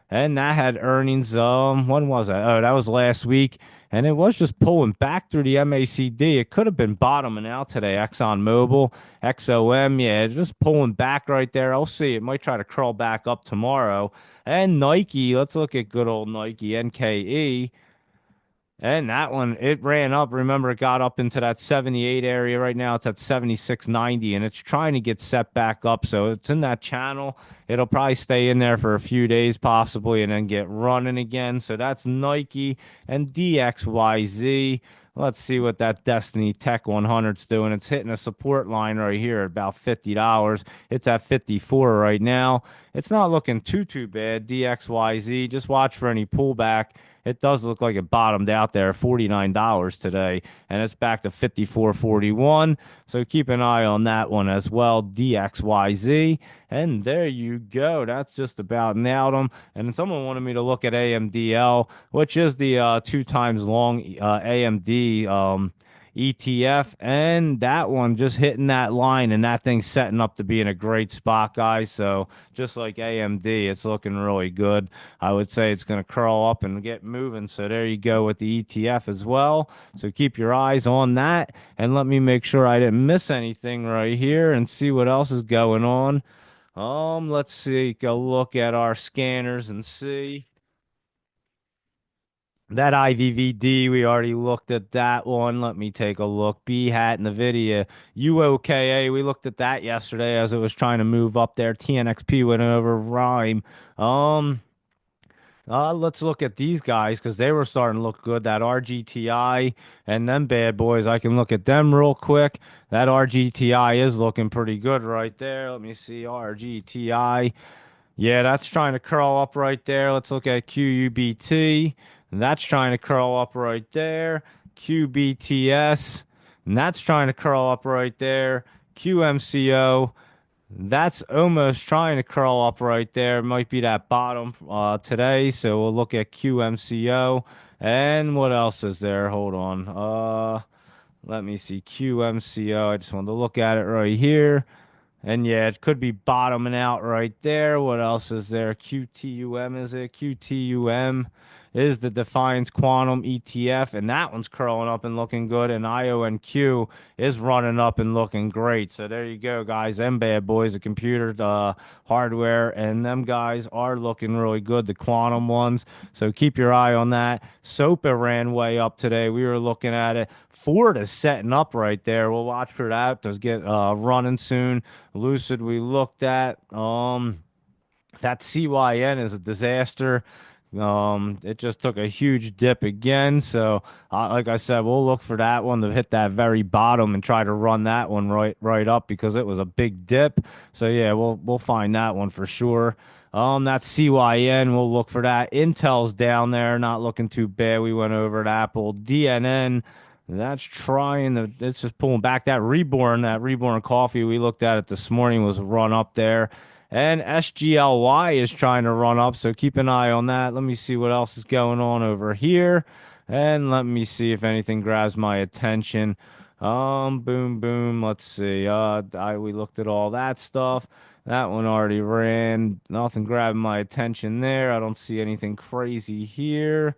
And that had earnings, when was that? Oh, that was last week. And it was just pulling back through the MACD. It could have been bottoming out today. Exxon Mobil, XOM, yeah, just pulling back right there. I'll see. It might try to curl back up tomorrow. And Nike, let's look at good old Nike, NKE. And that one, it ran up. Remember, it got up into that 78 area. Right now, it's at 76.90, and it's trying to get set back up. So it's in that channel. It'll probably stay in there for a few days, possibly, and then get running again. So that's Nike and DXYZ. Let's see what that Destiny Tech 100's doing. It's hitting a support line right here at about $50. It's at 54 right now. It's not looking too bad. DXYZ, just watch for any pullback. It does look like it bottomed out there, $49 today, and it's back to 54.41. So keep an eye on that one as well, DXYZ. And there you go. That's just about nailed them. And someone wanted me to look at AMDL, which is the 2 times long AMD ETF, and that one just hitting that line, and that thing's setting up to be in a great spot, guys. So just like AMD, it's looking really good. I would say it's going to curl up and get moving. So there you go with the ETF as well. So keep your eyes on that, and let me make sure I didn't miss anything right here and see what else is going on. Let's see, go look at our scanners and see. That IVVD, we already looked at that one. Let me take a look. B hat NVIDIA. UOKA, we looked at that yesterday as it was trying to move up there. TNXP went over Rhyme. Um, let's look at these guys because they were starting to look good. That RGTI and them bad boys, I can look at them real quick. That RGTI is looking pretty good right there. Let me see. RGTI. Yeah, that's trying to curl up right there. Let's look at QUBT. And that's trying to curl up right there. QBTS. And that's trying to curl up right there. QMCO. That's almost trying to curl up right there. Might be that bottom today. So we'll look at QMCO. And what else is there? Hold on. Let me see. QMCO. I just wanted to look at it right here. And yeah, it could be bottoming out right there. What else is there? QTUM, is it? QTUM is the Defiance Quantum ETF, and that one's curling up and looking good. And IONQ is running up and looking great. So there you go, guys. Them bad boys, the computer hardware, and them guys are looking really good, the quantum ones. So keep your eye on that. SOPA ran way up today. We were looking at it. Ford is setting up right there. We'll watch for that to get running soon. Lucid, we looked at. That CYN is a disaster. It just took a huge dip again. So, like I said, we'll look for that one to hit that very bottom and try to run that one right up because it was a big dip. So yeah, we'll find that one for sure. That's CYN. We'll look for that. Intel's down there, not looking too bad. We went over at Apple. DNN. That's trying to, it's just pulling back that reborn coffee. We looked at it this morning was run up there. And SGLY is trying to run up, so keep an eye on that. Let me see what else is going on over here. And let me see if anything grabs my attention. Boom, boom. Let's see. We looked at all that stuff. That one already ran. Nothing grabbing my attention there. I don't see anything crazy here.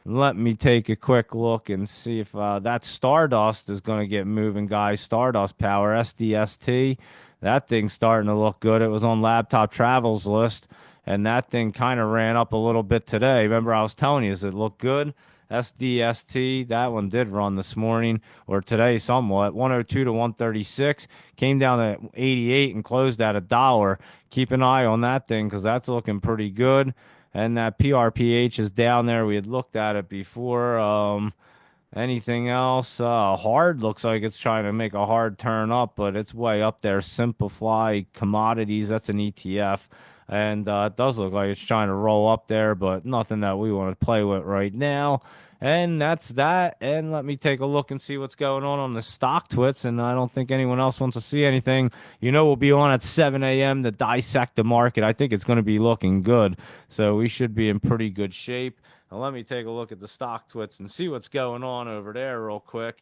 Let me take a quick look and see if that Stardust is going to get moving, guys. Stardust Power, SDST. That thing's starting to look good. It was on Laptop Travels list, and that thing kind of ran up a little bit today. Remember, I was telling you, does it look good? SDST, that one did run this morning or today somewhat. 102 to 136. Came down to 88 and closed at $1. Keep an eye on that thing because that's looking pretty good. And that PRPH is down there. We had looked at it before. Anything else? Hard looks like it's trying to make a hard turn up, but it's way up there. Simplify Commodities, that's an ETF. And it does look like it's trying to roll up there, but nothing that we want to play with right now. And that's that. And let me take a look and see what's going on the stock twits. And I don't think anyone else wants to see anything. You know, we'll be on at 7 a.m. to dissect the market. I think it's going to be looking good. So we should be in pretty good shape. Now let me take a look at the stock twits and see what's going on over there real quick.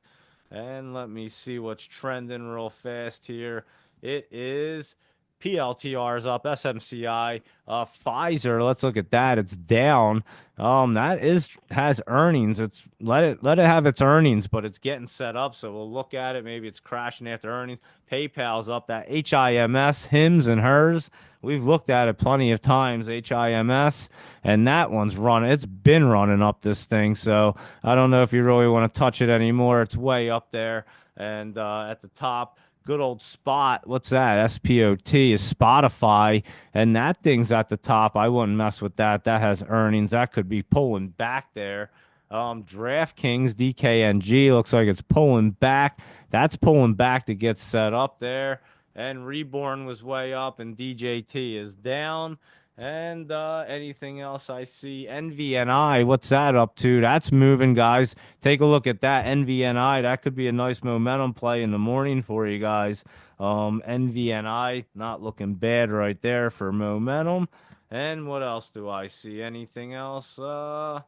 And let me see what's trending real fast here. It is PLTR is up, SMCI, Pfizer. Let's look at that. It's down. That is has earnings. It's let it have its earnings, but it's getting set up. So we'll look at it. Maybe it's crashing after earnings. PayPal's up. That HIMS, hims and hers. We've looked at it plenty of times. HIMS, and that one's running. It's been running up this thing. So I don't know if you really want to touch it anymore. It's way up there and at the top. Good old Spot. What's that? SPOT is Spotify, and that thing's at the top. I wouldn't mess with that. That has earnings. That could be pulling back there. DraftKings, DKNG looks like it's pulling back. That's pulling back to get set up there. And Reborn was way up, and DJT is down. And anything else I see? NVNI, what's that up to? That's moving, guys. Take a look at that. NVNI, that could be a nice momentum play in the morning for you guys. NVNI, not looking bad right there for momentum. And what else do I see? Anything else? I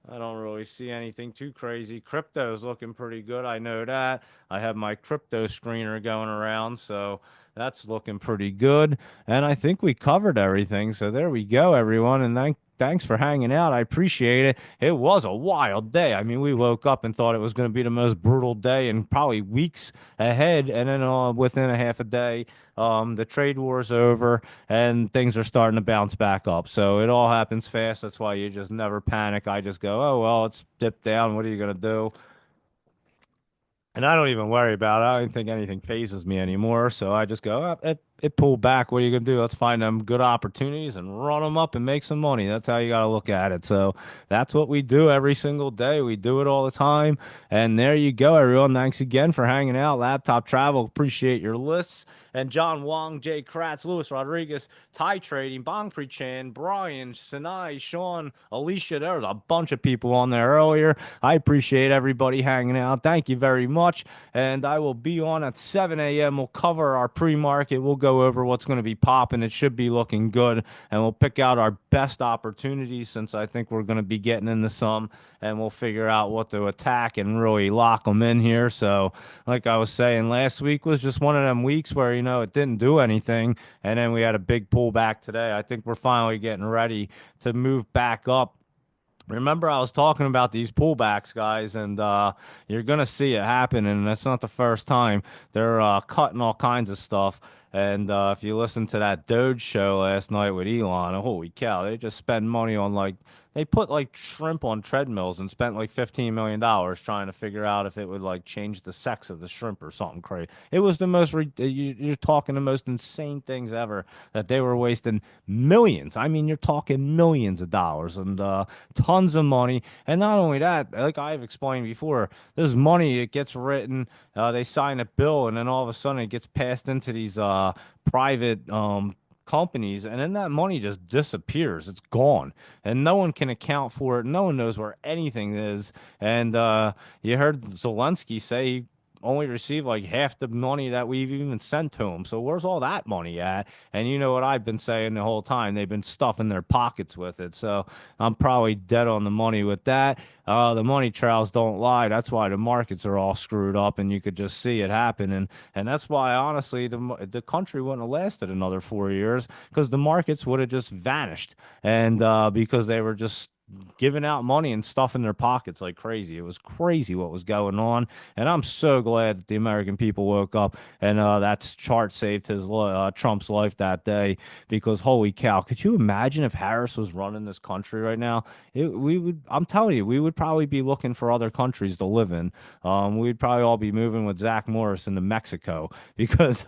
don't really see anything too crazy. Crypto's looking pretty good. I know that. I have my crypto screener going around, so that's looking pretty good. And I think we covered everything. So there we go, everyone. And thanks for hanging out. I appreciate it. It was a wild day. I mean, we woke up and thought it was going to be the most brutal day in probably weeks ahead. And then within a half a day, the trade war's over and things are starting to bounce back up. So it all happens fast. That's why you just never panic. I just go, oh, well, it's dipped down. What are you going to do? And I don't even worry about it. I don't think anything phases me anymore. So I just go, it pulled back. What are you going to do? Let's find them good opportunities and run them up and make some money. That's how you got to look at it. So that's what we do every single day. We do it all the time. And there you go, everyone. Thanks again for hanging out. Laptop Travel, appreciate your lists. And John Wong, Jay Kratz, Luis Rodriguez, Thai Trading, Bong Pri Chan, Brian, Sinai, Sean, Alicia. There was a bunch of people on there earlier. I appreciate everybody hanging out. Thank you very much. And I will be on at 7 a.m. We'll cover our pre-market. We'll go over what's going to be popping. It should be looking good. And we'll pick out our best opportunities since I think we're going to be getting into some. And we'll figure out what to attack and really lock them in here. So, like I was saying, last week was just one of them weeks where, it didn't do anything. And then we had a big pullback today. I think we're finally getting ready to move back up. Remember, I was talking about these pullbacks, guys, and you're going to see it happen, and that's not the first time. They're cutting all kinds of stuff. And if you listen to that Doge show last night with Elon, holy cow, they just spend money on like they put like shrimp on treadmills and spent like $15 million trying to figure out if it would like change the sex of the shrimp or something crazy. It was the most you're talking the most insane things ever that they were wasting millions. I mean, you're talking millions of dollars and tons of money. And not only that, like I've explained before, this money it gets written, they sign a bill, and then all of a sudden it gets passed into these private companies, and then that money just disappears. It's gone, and no one can account for it. No one knows where anything is. And you heard Zelensky say he only received like half the money that we've even sent to him. So where's all that money at? And you know what I've been saying the whole time? They've been stuffing their pockets with it. So I'm probably dead on the money with that. The money trails don't lie. That's why the markets are all screwed up, and you could just see it happen. And that's why, honestly, the country wouldn't have lasted another 4 years because the markets would have just vanished, and because they were just giving out money and stuff in their pockets like crazy. It was crazy what was going on, and I'm so glad that the American people woke up and that chart saved Trump's life that day because holy cow, could you imagine if Harris was running this country right now? We would. I'm telling you, we would probably be looking for other countries to live in. We'd probably all be moving with Zach Morris into Mexico because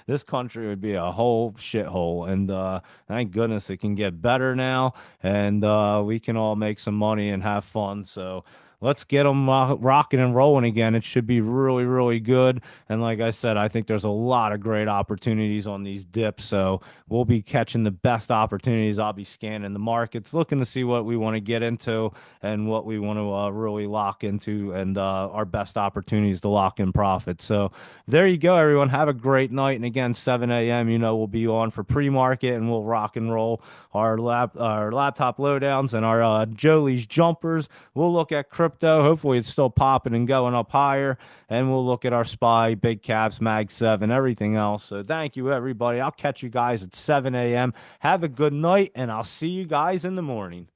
this country would be a whole shithole. And thank goodness it can get better now, and we can all make some money and have fun. So let's get them rocking and rolling again. It should be really, really good. And like I said, I think there's a lot of great opportunities on these dips. So we'll be catching the best opportunities. I'll be scanning the markets, looking to see what we want to get into and what we want to really lock into and our best opportunities to lock in profit. So there you go, everyone. Have a great night. And again, 7 a.m., we'll be on for pre-market and we'll rock and roll our laptop lowdowns and our Jolie's jumpers. We'll look at crypto. Hopefully, it's still popping and going up higher. And we'll look at our SPY, big caps, Mag 7, everything else. So thank you, everybody. I'll catch you guys at 7 a.m. Have a good night, and I'll see you guys in the morning.